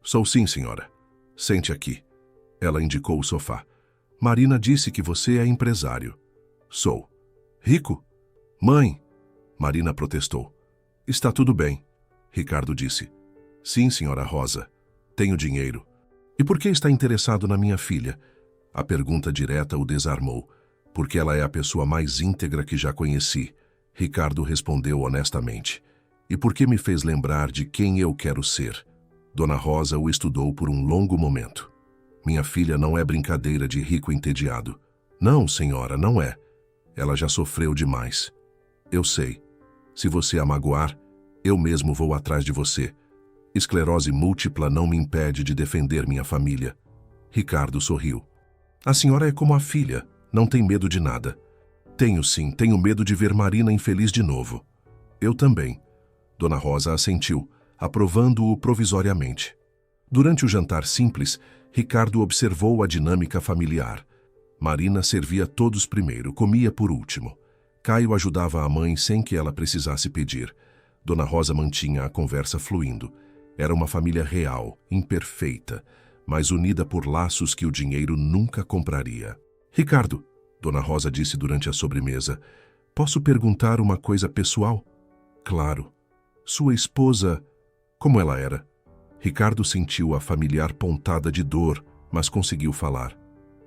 Sou sim, senhora. Sente aqui. Ela indicou o sofá. Marina disse que você é empresário. Sou. Rico? Mãe! Marina protestou. Está tudo bem, Ricardo disse. Sim, senhora Rosa. Tenho dinheiro. E por que está interessado na minha filha? A pergunta direta o desarmou. Porque ela é a pessoa mais íntegra que já conheci. Ricardo respondeu honestamente. E por que me fez lembrar de quem eu quero ser? Dona Rosa o estudou por um longo momento. Minha filha não é brincadeira de rico entediado. Não, senhora, não é. Ela já sofreu demais. Eu sei. Se você a magoar, eu mesmo vou atrás de você. Esclerose múltipla não me impede de defender minha família. Ricardo sorriu. A senhora é como a filha, não tem medo de nada. Tenho sim, tenho medo de ver Marina infeliz de novo. Eu também. Dona Rosa assentiu, aprovando-o provisoriamente. Durante o jantar simples, Ricardo observou a dinâmica familiar. Marina servia todos primeiro, comia por último. Caio ajudava a mãe sem que ela precisasse pedir. Dona Rosa mantinha a conversa fluindo. Era uma família real, imperfeita, mas unida por laços que o dinheiro nunca compraria. Ricardo, Dona Rosa disse durante a sobremesa, posso perguntar uma coisa pessoal? Claro. Sua esposa, como ela era? Ricardo sentiu a familiar pontada de dor, mas conseguiu falar.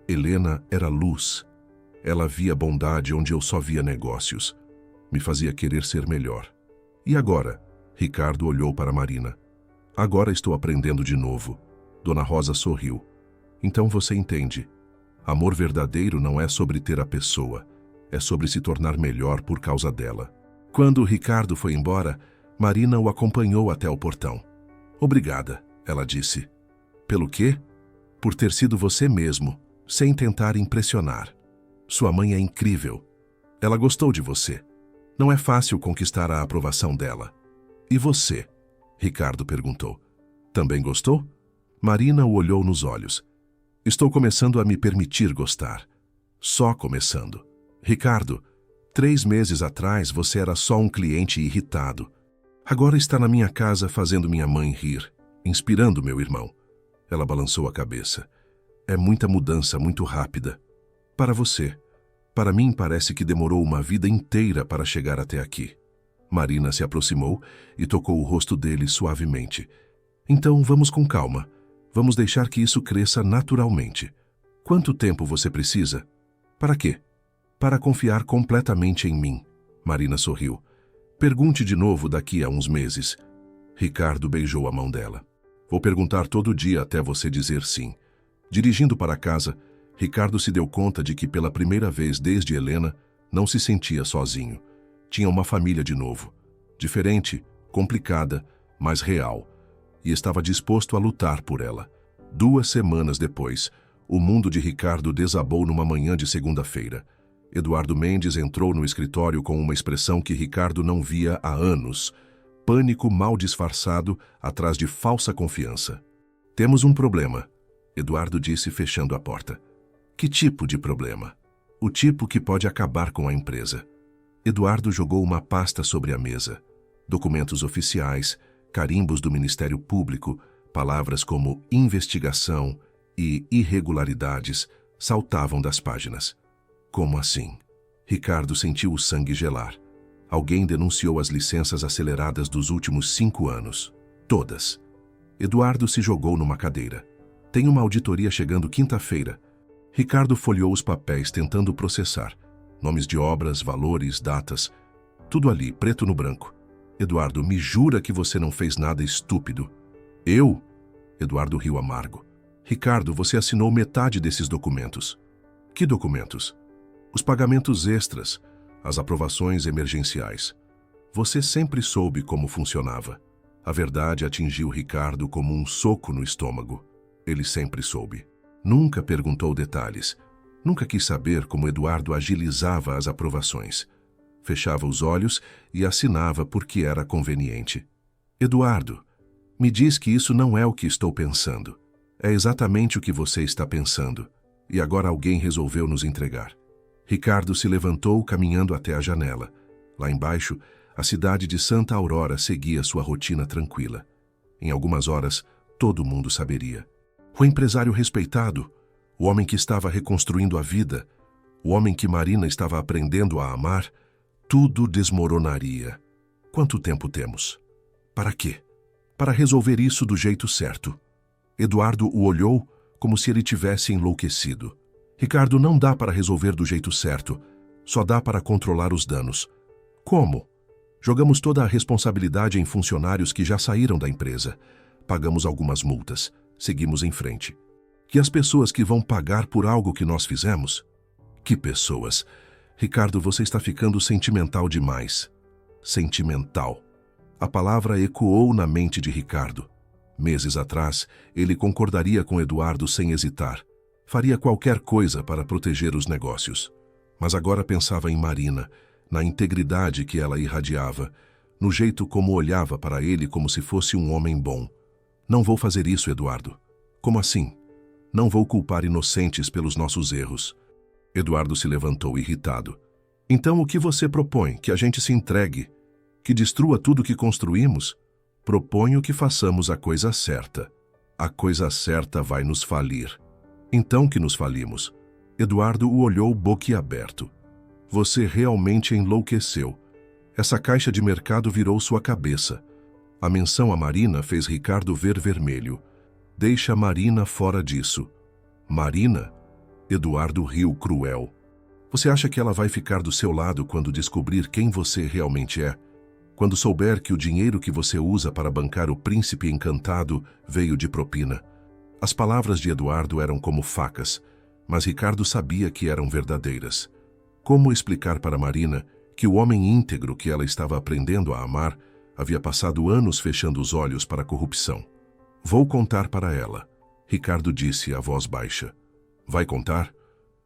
Helena era luz. Ela via bondade onde eu só via negócios. Me fazia querer ser melhor. E agora? Ricardo olhou para Marina. Agora estou aprendendo de novo. Dona Rosa sorriu. Então você entende. Amor verdadeiro não é sobre ter a pessoa, é sobre se tornar melhor por causa dela. Quando Ricardo foi embora, Marina o acompanhou até o portão. Obrigada, ela disse. Pelo quê? Por ter sido você mesmo, sem tentar impressionar. Sua mãe é incrível. Ela gostou de você. Não é fácil conquistar a aprovação dela. E você? Ricardo perguntou. Também gostou? Marina o olhou nos olhos. Estou começando a me permitir gostar. Só começando. Ricardo, 3 meses atrás você era só um cliente irritado. Agora está na minha casa fazendo minha mãe rir, inspirando meu irmão. Ela balançou a cabeça. É muita mudança, muito rápida. Para você. Para mim parece que demorou uma vida inteira para chegar até aqui. Marina se aproximou e tocou o rosto dele suavemente. Então vamos com calma. Vamos deixar que isso cresça naturalmente. Quanto tempo você precisa? Para quê? Para confiar completamente em mim. Marina sorriu. Pergunte de novo daqui a uns meses. Ricardo beijou a mão dela. Vou perguntar todo dia até você dizer sim. Dirigindo para casa, Ricardo se deu conta de que pela primeira vez desde Helena, não se sentia sozinho. Tinha uma família de novo. Diferente, complicada, mas real. E estava disposto a lutar por ela. 2 semanas depois, o mundo de Ricardo desabou numa manhã de segunda-feira. Eduardo Mendes entrou no escritório com uma expressão que Ricardo não via há anos. Pânico mal disfarçado atrás de falsa confiança. Temos um problema, Eduardo disse fechando a porta. Que tipo de problema? O tipo que pode acabar com a empresa. Eduardo jogou uma pasta sobre a mesa. Documentos oficiais, carimbos do Ministério Público, palavras como investigação e irregularidades saltavam das páginas. Como assim? Ricardo sentiu o sangue gelar. Alguém denunciou as licenças aceleradas dos últimos 5 anos. Todas. Eduardo se jogou numa cadeira. Tem uma auditoria chegando quinta-feira. Ricardo folheou os papéis tentando processar. Nomes de obras, valores, datas. Tudo ali, preto no branco. Eduardo, me jura que você não fez nada estúpido. Eu? Eduardo riu amargo. Ricardo, você assinou metade desses documentos. Que documentos? Os pagamentos extras, as aprovações emergenciais. Você sempre soube como funcionava. A verdade atingiu Ricardo como um soco no estômago. Ele sempre soube. Nunca perguntou detalhes. Nunca quis saber como Eduardo agilizava as aprovações. Fechava os olhos e assinava porque era conveniente. Eduardo, me diz que isso não é o que estou pensando. É exatamente o que você está pensando. E agora alguém resolveu nos entregar. Ricardo se levantou caminhando até a janela. Lá embaixo, a cidade de Santa Aurora seguia sua rotina tranquila. Em algumas horas, todo mundo saberia. O empresário respeitado, o homem que estava reconstruindo a vida, o homem que Marina estava aprendendo a amar, tudo desmoronaria. Quanto tempo temos? Para quê? Para resolver isso do jeito certo. Eduardo o olhou como se ele tivesse enlouquecido. Ricardo, não dá para resolver do jeito certo. Só dá para controlar os danos. Como? Jogamos toda a responsabilidade em funcionários que já saíram da empresa. Pagamos algumas multas. Seguimos em frente. E as pessoas que vão pagar por algo que nós fizemos? Que pessoas? Ricardo, você está ficando sentimental demais. Sentimental. A palavra ecoou na mente de Ricardo. Meses atrás, ele concordaria com Eduardo sem hesitar. Faria qualquer coisa para proteger os negócios. Mas agora pensava em Marina, na integridade que ela irradiava, no jeito como olhava para ele como se fosse um homem bom. Não vou fazer isso, Eduardo. Como assim? Não vou culpar inocentes pelos nossos erros. Eduardo se levantou irritado. Então o que você propõe? Que a gente se entregue? Que destrua tudo que construímos? Proponho que façamos a coisa certa. A coisa certa vai nos falir. Então que nos falimos? Eduardo o olhou boquiaberto. Você realmente enlouqueceu. Essa caixa de mercado virou sua cabeça. A menção a Marina fez Ricardo ver vermelho. Deixa Marina fora disso. Marina? Eduardo riu cruel. Você acha que ela vai ficar do seu lado quando descobrir quem você realmente é? Quando souber que o dinheiro que você usa para bancar o príncipe encantado veio de propina? As palavras de Eduardo eram como facas, mas Ricardo sabia que eram verdadeiras. Como explicar para Marina que o homem íntegro que ela estava aprendendo a amar havia passado anos fechando os olhos para a corrupção? Vou contar para ela, Ricardo disse a voz baixa. Vai contar?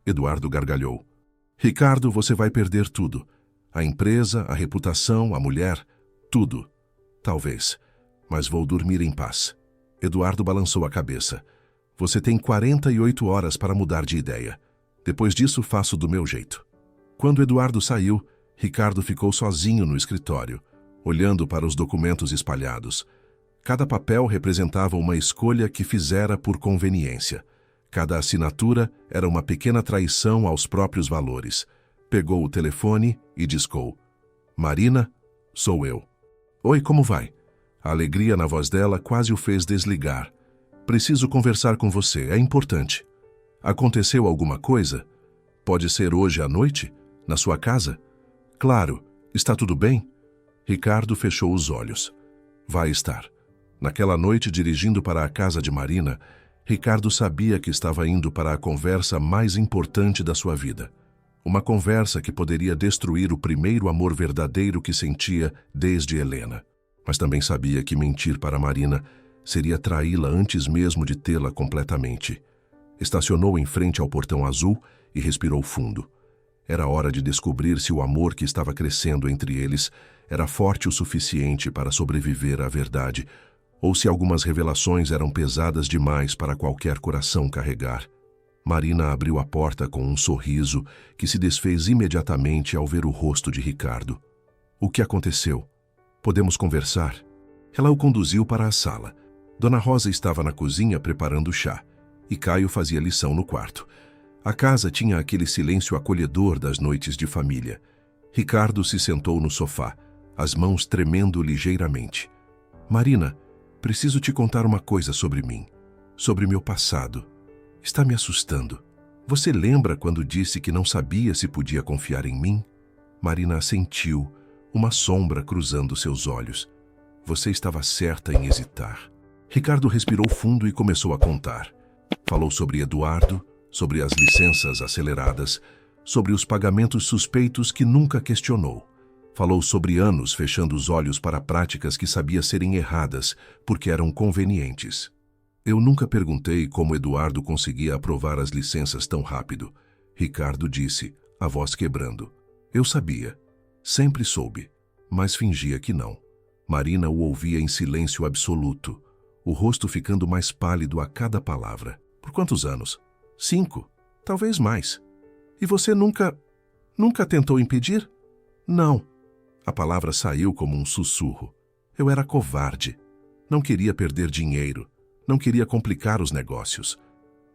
Eduardo gargalhou. Ricardo, você vai perder tudo. A empresa, a reputação, a mulher, tudo. Talvez, mas vou dormir em paz. Eduardo balançou a cabeça. Você tem 48 horas para mudar de ideia. Depois disso, faço do meu jeito. Quando Eduardo saiu, Ricardo ficou sozinho no escritório, olhando para os documentos espalhados. Cada papel representava uma escolha que fizera por conveniência. Cada assinatura era uma pequena traição aos próprios valores. Pegou o telefone e discou. Marina, sou eu. Oi, como vai? A alegria na voz dela quase o fez desligar. Preciso conversar com você, é importante. Aconteceu alguma coisa? Pode ser hoje à noite? Na sua casa? Claro, está tudo bem? Ricardo fechou os olhos. Vai estar. Naquela noite, dirigindo para a casa de Marina, Ricardo sabia que estava indo para a conversa mais importante da sua vida. Uma conversa que poderia destruir o primeiro amor verdadeiro que sentia desde Helena. Mas também sabia que mentir para Marina seria traí-la antes mesmo de tê-la completamente. Estacionou em frente ao portão azul e respirou fundo. Era hora de descobrir se o amor que estava crescendo entre eles era forte o suficiente para sobreviver à verdade, ou se algumas revelações eram pesadas demais para qualquer coração carregar. Marina abriu a porta com um sorriso que se desfez imediatamente ao ver o rosto de Ricardo. O que aconteceu? Podemos conversar? Ela o conduziu para a sala. Dona Rosa estava na cozinha preparando chá, e Caio fazia lição no quarto. A casa tinha aquele silêncio acolhedor das noites de família. Ricardo se sentou no sofá, as mãos tremendo ligeiramente. Marina, preciso te contar uma coisa sobre mim, sobre meu passado. Está me assustando. Você lembra quando disse que não sabia se podia confiar em mim? Marina assentiu, uma sombra cruzando seus olhos. Você estava certa em hesitar. Ricardo respirou fundo e começou a contar. Falou sobre Eduardo, sobre as licenças aceleradas, sobre os pagamentos suspeitos que nunca questionou. Falou sobre anos fechando os olhos para práticas que sabia serem erradas, porque eram convenientes. Eu nunca perguntei como Eduardo conseguia aprovar as licenças tão rápido. Ricardo disse, a voz quebrando. Eu sabia. Sempre soube. Mas fingia que não. Marina o ouvia em silêncio absoluto, o rosto ficando mais pálido a cada palavra. Por quantos anos? 5, talvez mais. E você nunca tentou impedir? Não. A palavra saiu como um sussurro. Eu era covarde. Não queria perder dinheiro. Não queria complicar os negócios.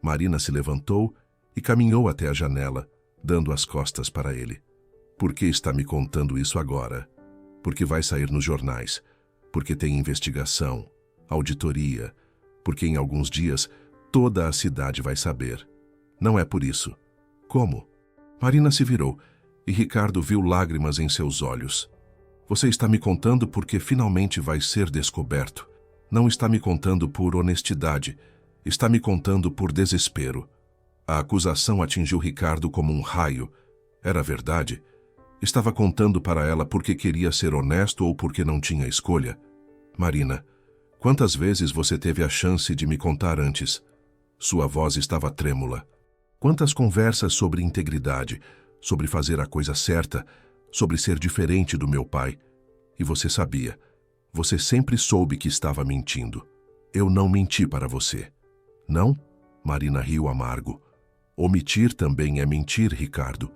Marina se levantou e caminhou até a janela, dando as costas para ele. Por que está me contando isso agora? Porque vai sair nos jornais. Porque tem investigação, auditoria. Porque em alguns dias toda a cidade vai saber. Não é por isso. Como? Marina se virou e Ricardo viu lágrimas em seus olhos. Você está me contando porque finalmente vai ser descoberto. Não está me contando por honestidade. Está me contando por desespero. A acusação atingiu Ricardo como um raio. Era verdade? Estava contando para ela porque queria ser honesto ou porque não tinha escolha? Marina, quantas vezes você teve a chance de me contar antes? Sua voz estava trêmula. Quantas conversas sobre integridade, sobre fazer a coisa certa, sobre ser diferente do meu pai. E você sabia. Você sempre soube que estava mentindo. Eu não menti para você. Não? Marina riu amargo. Omitir também é mentir, Ricardo.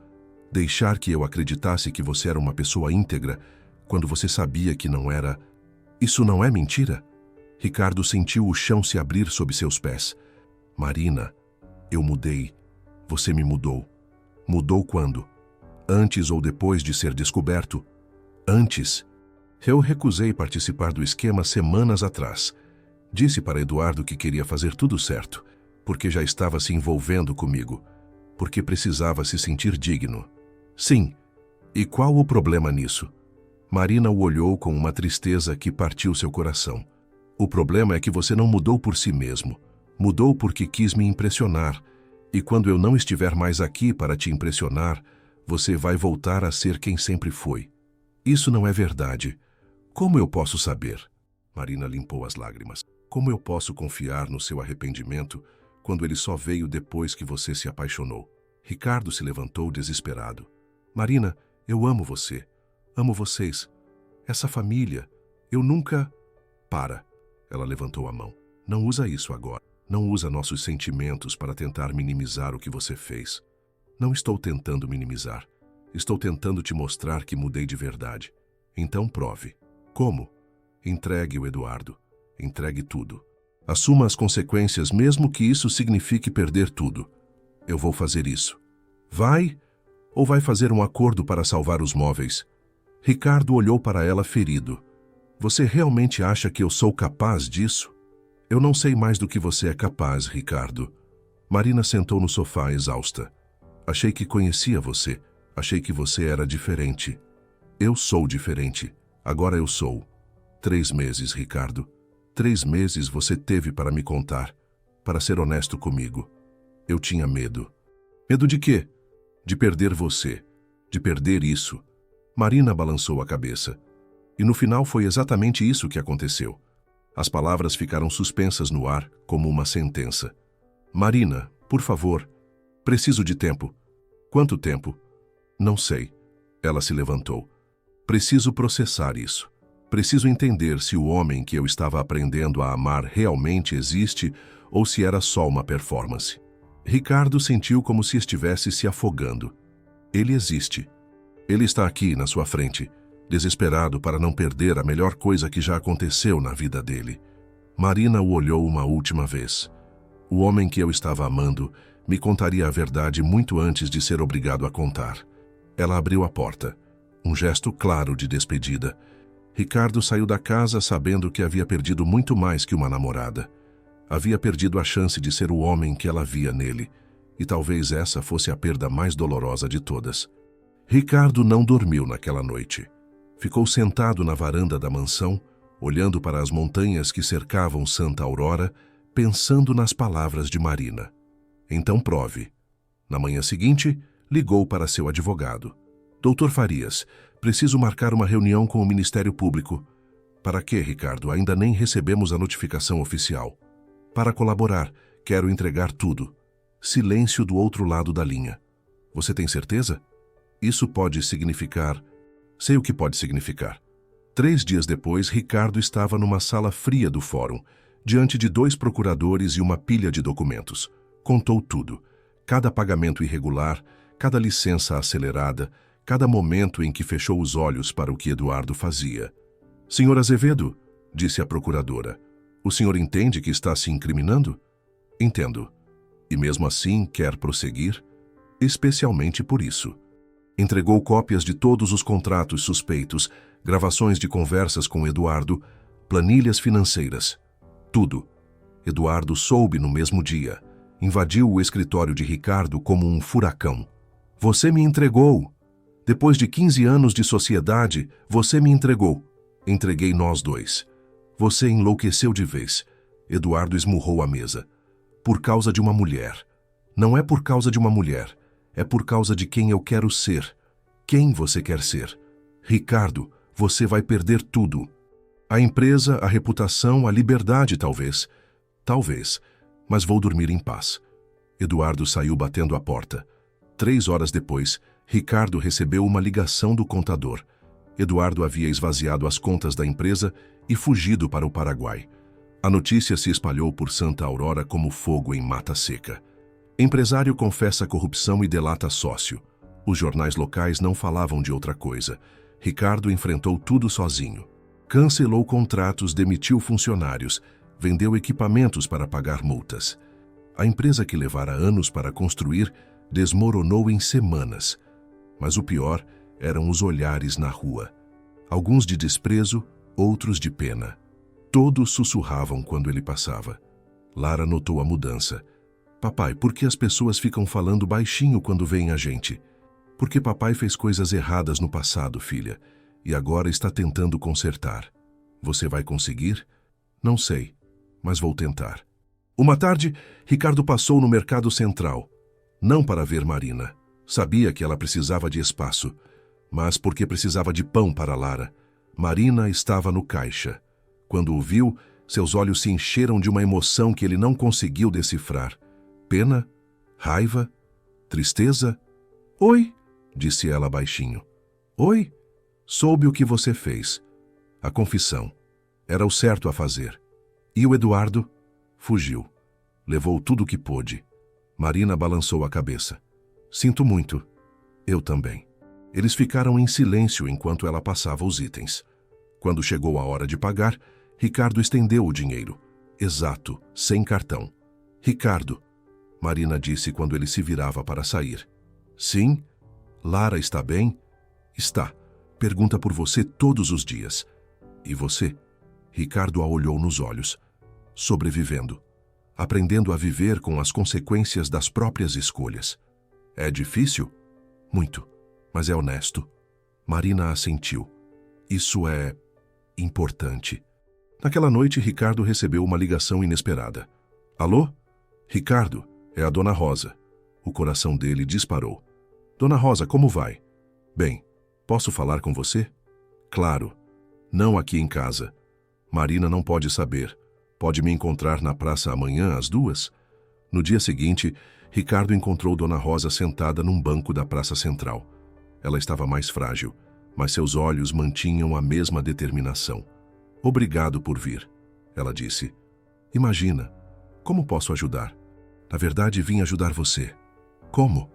Deixar que eu acreditasse que você era uma pessoa íntegra, quando você sabia que não era... Isso não é mentira? Ricardo sentiu o chão se abrir sob seus pés. Marina, eu mudei. Você me mudou. Mudou quando? Antes ou depois de ser descoberto? Antes. Eu recusei participar do esquema semanas atrás. Disse para Eduardo que queria fazer tudo certo, porque já estava se envolvendo comigo, porque precisava se sentir digno. Sim. E qual o problema nisso? Marina o olhou com uma tristeza que partiu seu coração. O problema é que você não mudou por si mesmo. Mudou porque quis me impressionar. E quando eu não estiver mais aqui para te impressionar, você vai voltar a ser quem sempre foi. Isso não é verdade. Como eu posso saber? Marina limpou as lágrimas. Como eu posso confiar no seu arrependimento quando ele só veio depois que você se apaixonou? Ricardo se levantou desesperado. Marina, eu amo você. Amo vocês. Essa família. Eu nunca... Para. Ela levantou a mão. Não usa isso agora. Não usa nossos sentimentos para tentar minimizar o que você fez. Não estou tentando minimizar. Estou tentando te mostrar que mudei de verdade. Então prove. Como? Entregue o Eduardo. Entregue tudo. Assuma as consequências mesmo que isso signifique perder tudo. Eu vou fazer isso. Vai? Ou vai fazer um acordo para salvar os móveis? Ricardo olhou para ela ferido. Você realmente acha que eu sou capaz disso? Eu não sei mais do que você é capaz, Ricardo. Marina sentou no sofá exausta. Achei que conhecia você. Achei que você era diferente. Eu sou diferente. Agora eu sou. 3 meses, Ricardo. 3 meses você teve para me contar, para ser honesto comigo. Eu tinha medo. Medo de quê? De perder você. De perder isso. Marina balançou a cabeça. E no final foi exatamente isso que aconteceu. As palavras ficaram suspensas no ar, como uma sentença. Marina, por favor. Preciso de tempo. Quanto tempo? Não sei. Ela se levantou. Preciso processar isso. Preciso entender se o homem que eu estava aprendendo a amar realmente existe ou se era só uma performance. Ricardo sentiu como se estivesse se afogando. Ele existe. Ele está aqui na sua frente, desesperado para não perder a melhor coisa que já aconteceu na vida dele. Marina o olhou uma última vez. O homem que eu estava amando me contaria a verdade muito antes de ser obrigado a contar. Ela abriu a porta. Um gesto claro de despedida. Ricardo saiu da casa sabendo que havia perdido muito mais que uma namorada. Havia perdido a chance de ser o homem que ela via nele, e talvez essa fosse a perda mais dolorosa de todas. Ricardo não dormiu naquela noite. Ficou sentado na varanda da mansão, olhando para as montanhas que cercavam Santa Aurora, pensando nas palavras de Marina. Então prove. Na manhã seguinte, ligou para seu advogado. Doutor Farias, preciso marcar uma reunião com o Ministério Público. Para quê, Ricardo? Ainda nem recebemos a notificação oficial. Para colaborar, quero entregar tudo. Silêncio do outro lado da linha. Você tem certeza? Isso pode significar... Sei o que pode significar. 3 dias depois, Ricardo estava numa sala fria do fórum, diante de 2 procuradores e uma pilha de documentos. Contou tudo. Cada pagamento irregular, cada licença acelerada, cada momento em que fechou os olhos para o que Eduardo fazia. Senhor Azevedo, disse a procuradora, o senhor entende que está se incriminando? Entendo. E mesmo assim quer prosseguir? Especialmente por isso. Entregou cópias de todos os contratos suspeitos, gravações de conversas com Eduardo, planilhas financeiras. Tudo. Eduardo soube no mesmo dia. Invadiu o escritório de Ricardo como um furacão. Você me entregou. Depois de 15 anos de sociedade, você me entregou. Entreguei nós 2. Você enlouqueceu de vez. Eduardo esmurrou a mesa. Por causa de uma mulher. Não é por causa de uma mulher. É por causa de quem eu quero ser. Quem você quer ser? Ricardo, você vai perder tudo. A empresa, a reputação, a liberdade, talvez. Talvez. Mas vou dormir em paz. Eduardo saiu batendo a porta. 3 horas depois, Ricardo recebeu uma ligação do contador. Eduardo havia esvaziado as contas da empresa e fugido para o Paraguai. A notícia se espalhou por Santa Aurora como fogo em mata seca. Empresário confessa corrupção e delata sócio. Os jornais locais não falavam de outra coisa. Ricardo enfrentou tudo sozinho. Cancelou contratos, demitiu funcionários, vendeu equipamentos para pagar multas. A empresa que levara anos para construir desmoronou em semanas. Mas o pior eram os olhares na rua. Alguns de desprezo, outros de pena. Todos sussurravam quando ele passava. Lara notou a mudança. Papai, por que as pessoas ficam falando baixinho quando veem a gente? Porque papai fez coisas erradas no passado, filha, e agora está tentando consertar. Você vai conseguir? Não sei, mas vou tentar. Uma tarde, Ricardo passou no Mercado Central. Não para ver Marina. Sabia que ela precisava de espaço, mas porque precisava de pão para Lara. Marina estava no caixa. Quando o viu, seus olhos se encheram de uma emoção que ele não conseguiu decifrar. Pena? Raiva? Tristeza? Oi, disse ela baixinho. Oi, soube o que você fez. A confissão. Era o certo a fazer. E o Eduardo? Fugiu. Levou tudo o que pôde. Marina balançou a cabeça. Sinto muito. Eu também. Eles ficaram em silêncio enquanto ela passava os itens. Quando chegou a hora de pagar, Ricardo estendeu o dinheiro. Exato, sem cartão. Ricardo, Marina disse quando ele se virava para sair. Sim? Lara está bem? Está. Pergunta por você todos os dias. E você? Ricardo a olhou nos olhos. Sobrevivendo. Aprendendo a viver com as consequências das próprias escolhas. É difícil? Muito. Mas é honesto. Marina assentiu. Isso é... importante. Naquela noite, Ricardo recebeu uma ligação inesperada. Alô? Ricardo, é a Dona Rosa. O coração dele disparou. Dona Rosa, como vai? Bem, posso falar com você? Claro. Não aqui em casa. Marina não pode saber. Pode me encontrar na praça amanhã às 2? No dia seguinte, Ricardo encontrou Dona Rosa sentada num banco da Praça Central. Ela estava mais frágil, mas seus olhos mantinham a mesma determinação. Obrigado por vir, ela disse. Imagina, como posso ajudar? Na verdade, vim ajudar você. Como?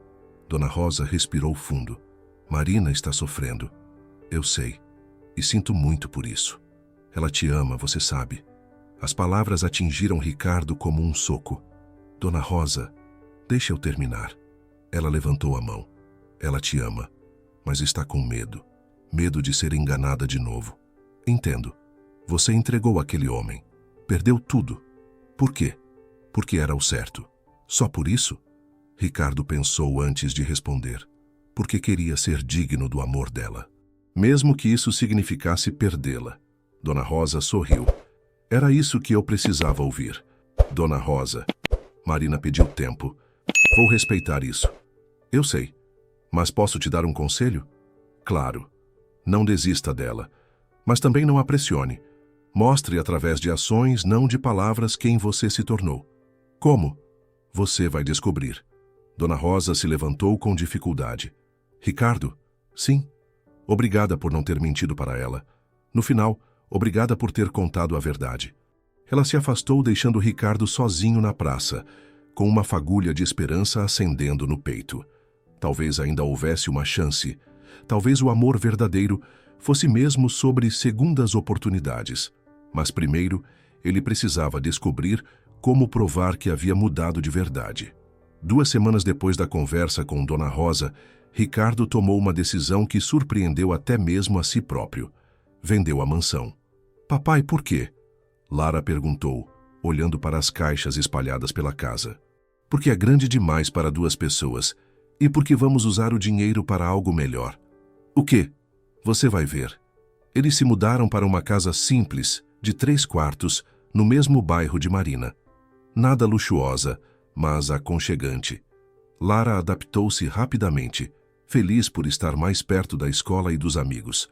Dona Rosa respirou fundo. Marina está sofrendo. Eu sei, e sinto muito por isso. Ela te ama, você sabe. As palavras atingiram Ricardo como um soco. Dona Rosa, deixe eu terminar. Ela levantou a mão. Ela te ama, mas está com medo. Medo de ser enganada de novo. Entendo. Você entregou aquele homem. Perdeu tudo. Por quê? Porque era o certo. Só por isso? Ricardo pensou antes de responder. Porque queria ser digno do amor dela. Mesmo que isso significasse perdê-la. Dona Rosa sorriu. Era isso que eu precisava ouvir. Dona Rosa. Marina pediu tempo. Vou respeitar isso. Eu sei. Mas posso te dar um conselho? Claro. Não desista dela. Mas também não a pressione. Mostre através de ações, não de palavras, quem você se tornou. Como? Você vai descobrir. Dona Rosa se levantou com dificuldade. Ricardo? Sim. Obrigada por não ter mentido para ela. No final, obrigada por ter contado a verdade. Ela se afastou, deixando Ricardo sozinho na praça, com uma fagulha de esperança acendendo no peito. Talvez ainda houvesse uma chance. Talvez o amor verdadeiro fosse mesmo sobre segundas oportunidades. Mas primeiro, ele precisava descobrir como provar que havia mudado de verdade. 2 semanas depois da conversa com Dona Rosa, Ricardo tomou uma decisão que surpreendeu até mesmo a si próprio. Vendeu a mansão. Papai, por quê? Lara perguntou, olhando para as caixas espalhadas pela casa. Porque é grande demais para 2 pessoas. E porque vamos usar o dinheiro para algo melhor. O quê? Você vai ver. Eles se mudaram para uma casa simples, de 3 quartos, no mesmo bairro de Marina. Nada luxuosa, mas aconchegante. Lara adaptou-se rapidamente, feliz por estar mais perto da escola e dos amigos.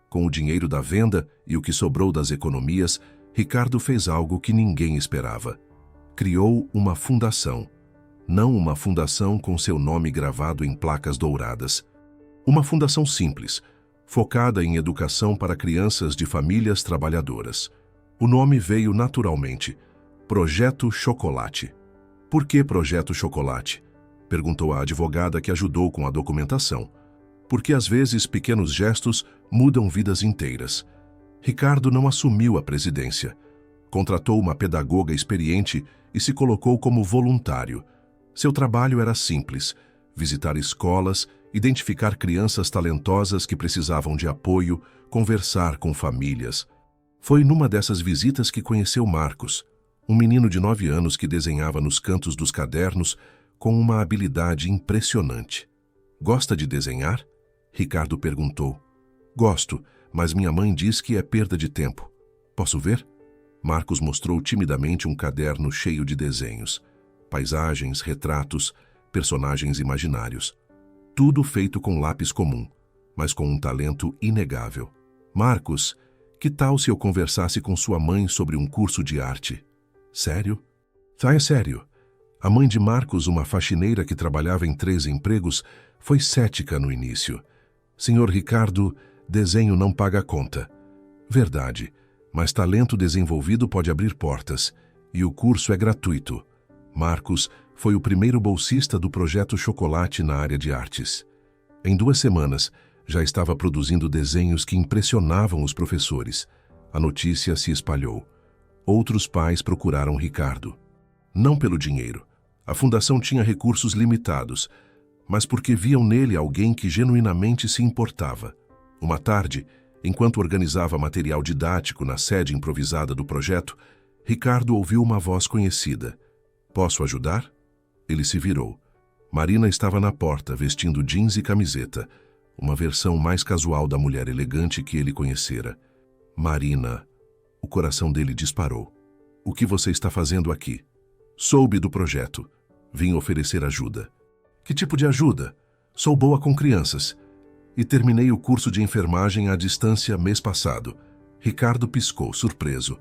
Com o dinheiro da venda e o que sobrou das economias, Ricardo fez algo que ninguém esperava. Criou uma fundação. Não uma fundação com seu nome gravado em placas douradas. Uma fundação simples, focada em educação para crianças de famílias trabalhadoras. O nome veio naturalmente. Projeto Chocolate. Por que Projeto Chocolate? Perguntou a advogada que ajudou com a documentação. Porque às vezes pequenos gestos mudam vidas inteiras. Ricardo não assumiu a presidência. Contratou uma pedagoga experiente e se colocou como voluntário. Seu trabalho era simples: visitar escolas, identificar crianças talentosas que precisavam de apoio, conversar com famílias. Foi numa dessas visitas que conheceu Marcos, um menino de 9 anos que desenhava nos cantos dos cadernos com uma habilidade impressionante. Gosta de desenhar? Ricardo perguntou. Gosto, mas minha mãe diz que é perda de tempo. Posso ver? Marcos mostrou timidamente um caderno cheio de desenhos. Paisagens, retratos, personagens imaginários. Tudo feito com lápis comum, mas com um talento inegável. Marcos, que tal se eu conversasse com sua mãe sobre um curso de arte? Sério? É sério. A mãe de Marcos, uma faxineira que trabalhava em 3 empregos, foi cética no início. Senhor Ricardo, desenho não paga a conta. Verdade, mas talento desenvolvido pode abrir portas, e o curso é gratuito. Marcos foi o primeiro bolsista do Projeto Chocolate na área de artes. Em 2 semanas, já estava produzindo desenhos que impressionavam os professores. A notícia se espalhou. Outros pais procuraram Ricardo. Não pelo dinheiro. A fundação tinha recursos limitados, mas porque viam nele alguém que genuinamente se importava. Uma tarde, enquanto organizava material didático na sede improvisada do projeto, Ricardo ouviu uma voz conhecida. Posso ajudar? Ele se virou. Marina estava na porta, vestindo jeans e camiseta, uma versão mais casual da mulher elegante que ele conhecera. Marina. O coração dele disparou. O que você está fazendo aqui? Soube do projeto. Vim oferecer ajuda. Que tipo de ajuda? Sou boa com crianças. E terminei o curso de enfermagem à distância mês passado. Ricardo piscou, surpreso.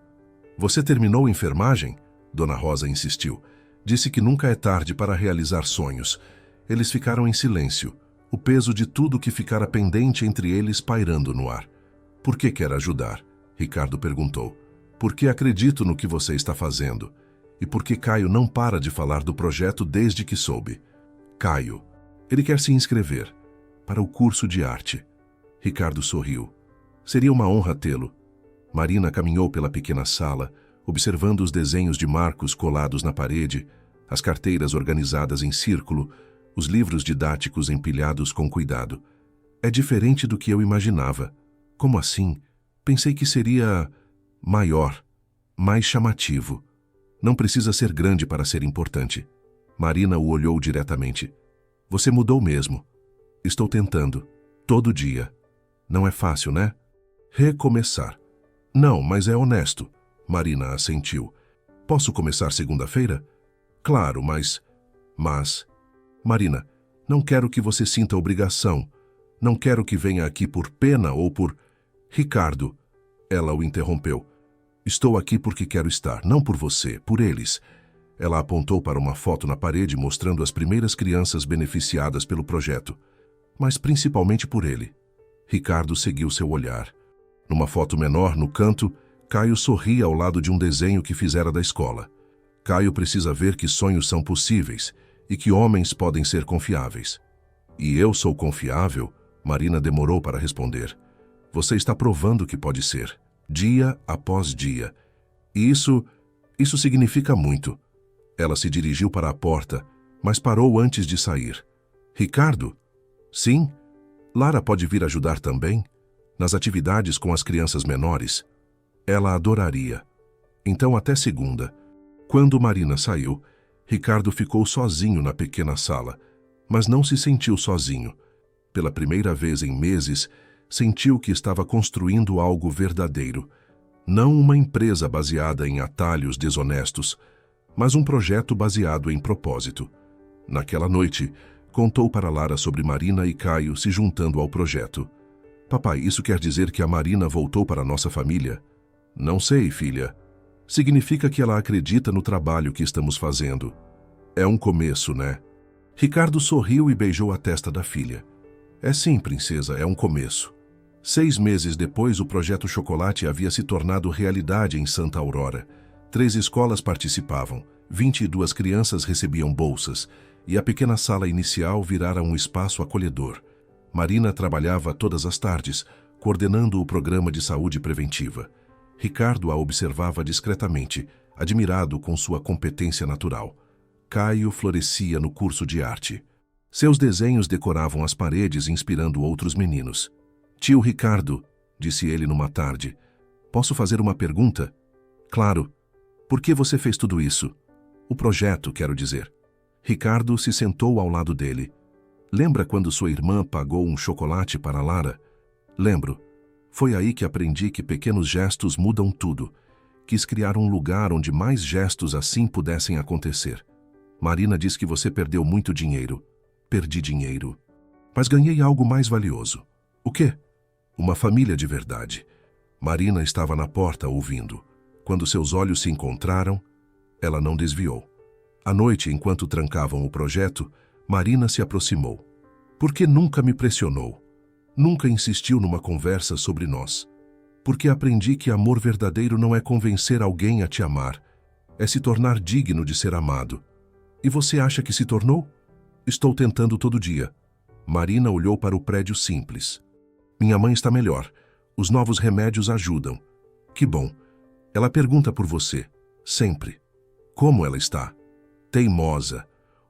Você terminou enfermagem? Dona Rosa insistiu. Disse que nunca é tarde para realizar sonhos. Eles ficaram em silêncio, o peso de tudo que ficara pendente entre eles pairando no ar. Por que quer ajudar? Ricardo perguntou. Porque acredito no que você está fazendo. E porque Caio não para de falar do projeto desde que soube. Caio. Ele quer se inscrever para o curso de arte. Ricardo sorriu. Seria uma honra tê-lo. Marina caminhou pela pequena sala, observando os desenhos de Marcos colados na parede, as carteiras organizadas em círculo, os livros didáticos empilhados com cuidado. É diferente do que eu imaginava. Como assim? Pensei que seria maior, mais chamativo. Não precisa ser grande para ser importante. Marina o olhou diretamente. Você mudou mesmo. Estou tentando. Todo dia. Não é fácil, né? Recomeçar. Não, mas é honesto. Marina assentiu. Posso começar segunda-feira? Claro, mas... Marina, não quero que você sinta obrigação. Não quero que venha aqui por pena ou por... Ricardo, ela o interrompeu. Estou aqui porque quero estar, não por você, por eles. Ela apontou para uma foto na parede mostrando as primeiras crianças beneficiadas pelo projeto, mas principalmente por ele. Ricardo seguiu seu olhar. Numa foto menor, no canto, Caio sorria ao lado de um desenho que fizera da escola. Caio precisa ver que sonhos são possíveis e que homens podem ser confiáveis. E eu sou confiável? Marina demorou para responder. Você está provando que pode ser, dia após dia. E isso significa muito. Ela se dirigiu para a porta, mas parou antes de sair. Ricardo? Sim? Lara pode vir ajudar também? Nas atividades com as crianças menores? Ela adoraria. Então até segunda. Quando Marina saiu, Ricardo ficou sozinho na pequena sala, mas não se sentiu sozinho. Pela primeira vez em meses, sentiu que estava construindo algo verdadeiro. Não uma empresa baseada em atalhos desonestos, mas um projeto baseado em propósito. Naquela noite, contou para Lara sobre Marina e Caio se juntando ao projeto. Papai, isso quer dizer que a Marina voltou para nossa família? Não sei, filha. Significa que ela acredita no trabalho que estamos fazendo. É um começo, né? Ricardo sorriu e beijou a testa da filha. É sim, princesa, é um começo. 6 meses depois, o projeto Chocolate havia se tornado realidade em Santa Aurora. 3 escolas participavam, 22 crianças recebiam bolsas, e a pequena sala inicial virara um espaço acolhedor. Marina trabalhava todas as tardes, coordenando o programa de saúde preventiva. Ricardo a observava discretamente, admirado com sua competência natural. Caio florescia no curso de arte. Seus desenhos decoravam as paredes, inspirando outros meninos. Tio Ricardo, disse ele numa tarde, posso fazer uma pergunta? Claro. Por que você fez tudo isso? O projeto, quero dizer. Ricardo se sentou ao lado dele. Lembra quando sua irmã pagou um chocolate para Lara? Lembro. Foi aí que aprendi que pequenos gestos mudam tudo. Quis criar um lugar onde mais gestos assim pudessem acontecer. Marina diz que você perdeu muito dinheiro. Perdi dinheiro. Mas ganhei algo mais valioso. O quê? Uma família de verdade. Marina estava na porta ouvindo. Quando seus olhos se encontraram, ela não desviou. À noite, enquanto trancavam o projeto, Marina se aproximou. Por que nunca me pressionou? Nunca insistiu numa conversa sobre nós? Porque aprendi que amor verdadeiro não é convencer alguém a te amar, é se tornar digno de ser amado. E você acha que se tornou? Estou tentando todo dia. Marina olhou para o prédio simples. Minha mãe está melhor. Os novos remédios ajudam. Que bom. Ela pergunta por você. Sempre. Como ela está? Teimosa.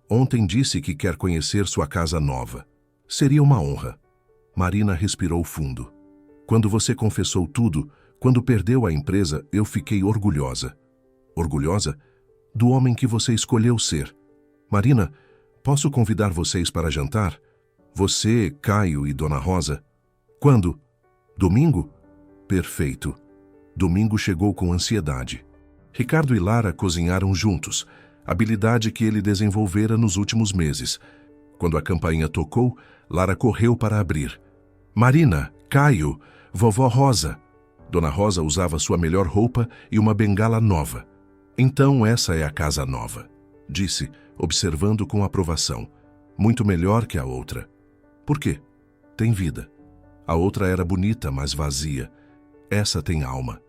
Ontem disse que quer conhecer sua casa nova. Seria uma honra. Marina respirou fundo. Quando você confessou tudo, quando perdeu a empresa, eu fiquei orgulhosa. Orgulhosa? Do homem que você escolheu ser. Marina, posso convidar vocês para jantar? Você, Caio e Dona Rosa? Quando? Domingo? Perfeito. Domingo chegou com ansiedade. Ricardo e Lara cozinharam juntos, habilidade que ele desenvolvera nos últimos meses. Quando a campainha tocou, Lara correu para abrir. Marina, Caio, vovó Rosa. Dona Rosa usava sua melhor roupa e uma bengala nova. Então essa é a casa nova, disse, observando com aprovação. Muito melhor que a outra. Por quê? Tem vida. A outra era bonita, mas vazia. Essa tem alma.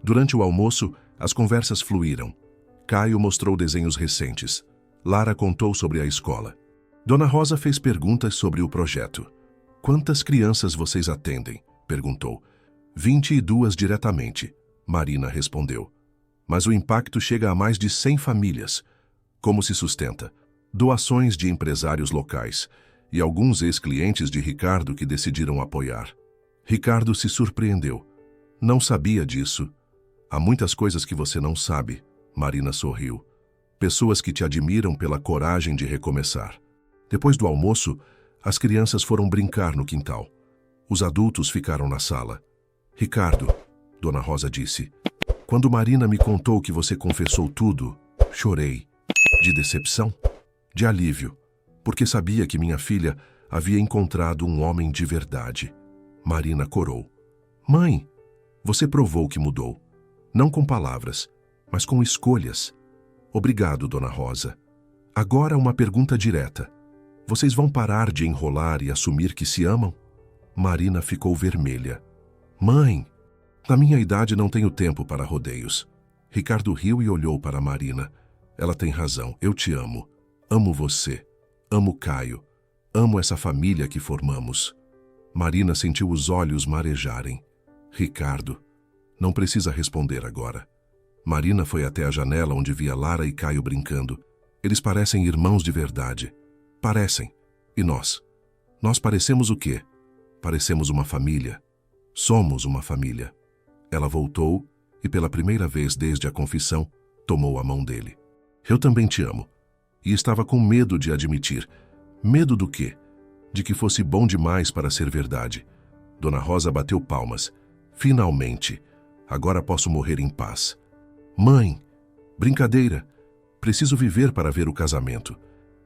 Durante o almoço, as conversas fluíram. Caio mostrou desenhos recentes. Lara contou sobre a escola. Dona Rosa fez perguntas sobre o projeto. Quantas crianças vocês atendem? Perguntou. 22 diretamente, Marina respondeu. Mas o impacto chega a mais de 100 famílias. Como se sustenta? Doações de empresários locais. e alguns ex-clientes de Ricardo que decidiram apoiar. Ricardo se surpreendeu. Não sabia disso. Há muitas coisas que você não sabe, Marina sorriu. Pessoas que te admiram pela coragem de recomeçar. Depois do almoço, as crianças foram brincar no quintal. Os adultos ficaram na sala. Ricardo, Dona Rosa disse, quando Marina me contou que você confessou tudo, chorei. De decepção? De alívio, porque sabia que minha filha havia encontrado um homem de verdade. Marina corou. Mãe, você provou que mudou. Não com palavras, mas com escolhas. Obrigado, Dona Rosa. Agora uma pergunta direta. Vocês vão parar de enrolar e assumir que se amam? Marina ficou vermelha. Mãe, na minha idade não tenho tempo para rodeios. Ricardo riu e olhou para Marina. Ela tem razão, eu te amo. Amo você. Amo Caio. Amo essa família que formamos. Marina sentiu os olhos marejarem. Ricardo, não precisa responder agora. Marina foi até a janela onde via Lara e Caio brincando. Eles parecem irmãos de verdade. Parecem. E nós? Nós parecemos o quê? Parecemos uma família. Somos uma família. Ela voltou e, pela primeira vez desde a confissão, tomou a mão dele. Eu também te amo. E estava com medo de admitir. Medo do quê? De que fosse bom demais para ser verdade. Dona Rosa bateu palmas. Finalmente. Agora posso morrer em paz. Mãe, brincadeira. Preciso viver para ver o casamento.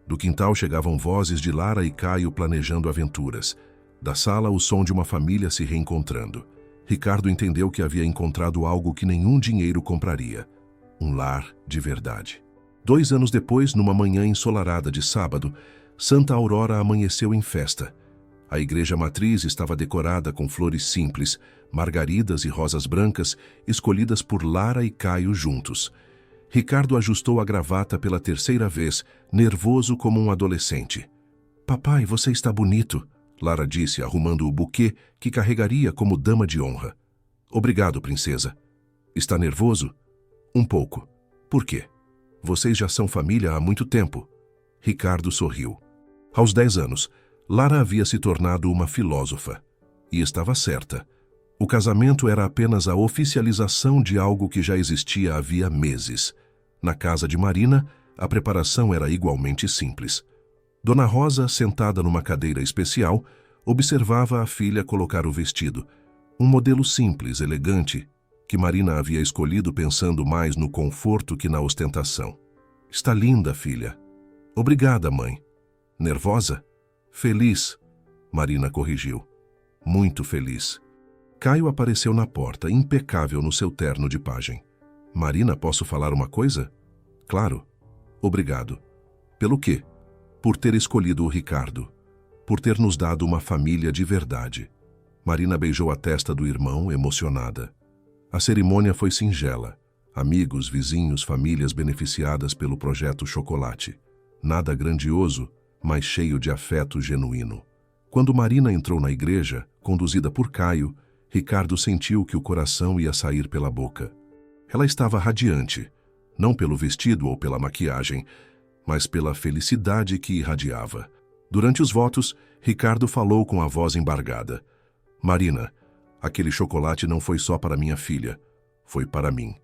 Do quintal chegavam vozes de Lara e Caio planejando aventuras. Da sala, o som de uma família se reencontrando. Ricardo entendeu que havia encontrado algo que nenhum dinheiro compraria. Um lar de verdade. 2 anos depois, numa manhã ensolarada de sábado, Santa Aurora amanheceu em festa. A igreja matriz estava decorada com flores simples, margaridas e rosas brancas, escolhidas por Lara e Caio juntos. Ricardo ajustou a gravata pela 3ª vez, nervoso como um adolescente. Papai, você está bonito, Lara disse, arrumando o buquê que carregaria como dama de honra. Obrigado, princesa. Está nervoso? Um pouco. Por quê? Vocês já são família há muito tempo. Ricardo sorriu. Aos 10 anos, Lara havia se tornado uma filósofa. E estava certa. O casamento era apenas a oficialização de algo que já existia havia meses. Na casa de Marina, a preparação era igualmente simples. Dona Rosa, sentada numa cadeira especial, observava a filha colocar o vestido. Um modelo simples, elegante, que Marina havia escolhido pensando mais no conforto que na ostentação. Está linda, filha. Obrigada, mãe. Nervosa? Feliz, Marina corrigiu. Muito feliz. Caio apareceu na porta, impecável no seu terno de pajem. Marina, posso falar uma coisa? Claro. Obrigado. Pelo quê? Por ter escolhido o Ricardo. Por ter nos dado uma família de verdade. Marina beijou a testa do irmão, emocionada. A cerimônia foi singela. Amigos, vizinhos, famílias beneficiadas pelo projeto Chocolate. Nada grandioso, mas cheio de afeto genuíno. Quando Marina entrou na igreja, conduzida por Caio, Ricardo sentiu que o coração ia sair pela boca. Ela estava radiante, não pelo vestido ou pela maquiagem, mas pela felicidade que irradiava. Durante os votos, Ricardo falou com a voz embargada. Marina, aquele chocolate não foi só para minha filha, foi para mim.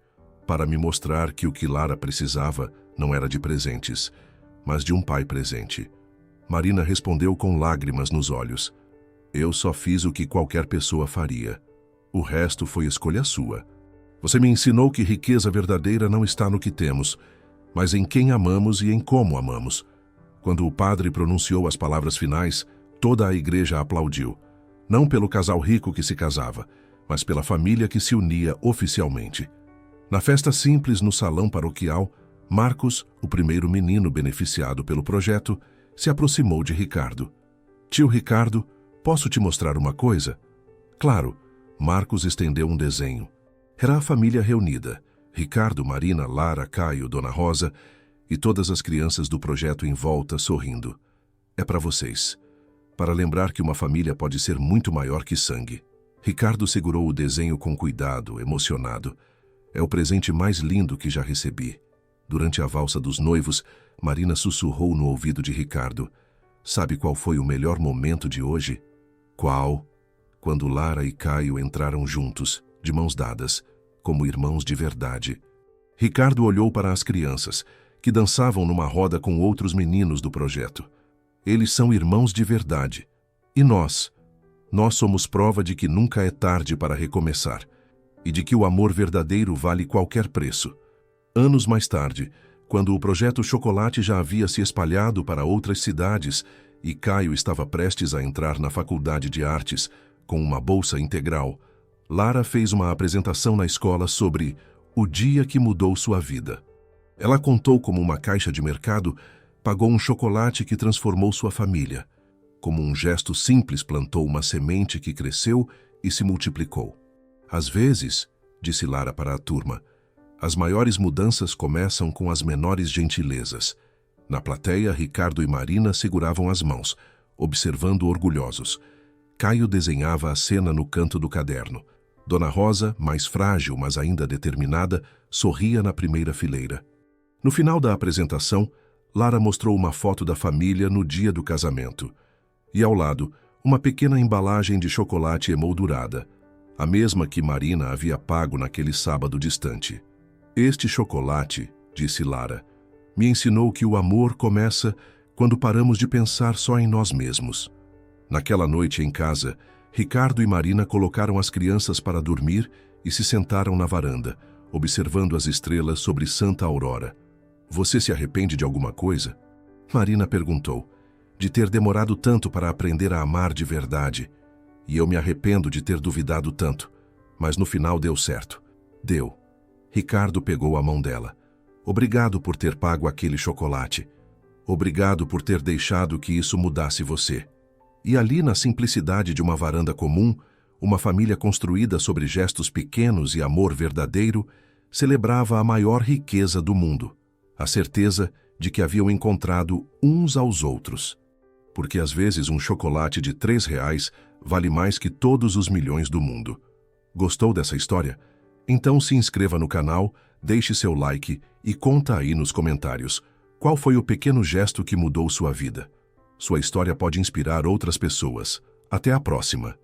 Para me mostrar que o que Lara precisava não era de presentes, mas de um pai presente. Marina respondeu com lágrimas nos olhos. Eu só fiz o que qualquer pessoa faria. O resto foi escolha sua. Você me ensinou que riqueza verdadeira não está no que temos, mas em quem amamos e em como amamos. Quando o padre pronunciou as palavras finais, toda a igreja aplaudiu. Não pelo casal rico que se casava, mas pela família que se unia oficialmente. Na festa simples no salão paroquial, Marcos, o primeiro menino beneficiado pelo projeto, se aproximou de Ricardo. Tio Ricardo, posso te mostrar uma coisa? Claro, Marcos estendeu um desenho. Era a família reunida. Ricardo, Marina, Lara, Caio, Dona Rosa e todas as crianças do projeto em volta sorrindo. É para vocês. Para lembrar que uma família pode ser muito maior que sangue. Ricardo segurou o desenho com cuidado, emocionado. É o presente mais lindo que já recebi. Durante a valsa dos noivos, Marina sussurrou no ouvido de Ricardo. Sabe qual foi o melhor momento de hoje? Qual? Quando Lara e Caio entraram juntos, de mãos dadas, como irmãos de verdade. Ricardo olhou para as crianças, que dançavam numa roda com outros meninos do projeto. Eles são irmãos de verdade. E nós? Nós somos prova de que nunca é tarde para recomeçar, e de que o amor verdadeiro vale qualquer preço. Anos mais tarde, quando o projeto Chocolate já havia se espalhado para outras cidades e Caio estava prestes a entrar na Faculdade de Artes com uma bolsa integral, Lara fez uma apresentação na escola sobre o dia que mudou sua vida. Ela contou como uma caixa de mercado pagou um chocolate que transformou sua família. Como um gesto simples plantou uma semente que cresceu e se multiplicou. Às vezes, disse Lara para a turma, as maiores mudanças começam com as menores gentilezas. Na plateia, Ricardo e Marina seguravam as mãos, observando orgulhosos. Caio desenhava a cena no canto do caderno. Dona Rosa, mais frágil, mas ainda determinada, sorria na primeira fileira. No final da apresentação, Lara mostrou uma foto da família no dia do casamento. E ao lado, uma pequena embalagem de chocolate emoldurada, a mesma que Marina havia pago naquele sábado distante. Este chocolate, disse Lara, me ensinou que o amor começa quando paramos de pensar só em nós mesmos. Naquela noite em casa, Ricardo e Marina colocaram as crianças para dormir e se sentaram na varanda, observando as estrelas sobre Santa Aurora. Você se arrepende de alguma coisa? Marina perguntou. De ter demorado tanto para aprender a amar de verdade. E eu me arrependo de ter duvidado tanto. Mas no final deu certo. Deu. Ricardo pegou a mão dela. Obrigado por ter pago aquele chocolate. Obrigado por ter deixado que isso mudasse você. E ali, na simplicidade de uma varanda comum, uma família construída sobre gestos pequenos e amor verdadeiro, celebrava a maior riqueza do mundo, a certeza de que haviam encontrado uns aos outros. Porque às vezes um chocolate de R$3 vale mais que todos os milhões do mundo. Gostou dessa história? Então se inscreva no canal, deixe seu like e conta aí nos comentários qual foi o pequeno gesto que mudou sua vida. Sua história pode inspirar outras pessoas. Até a próxima!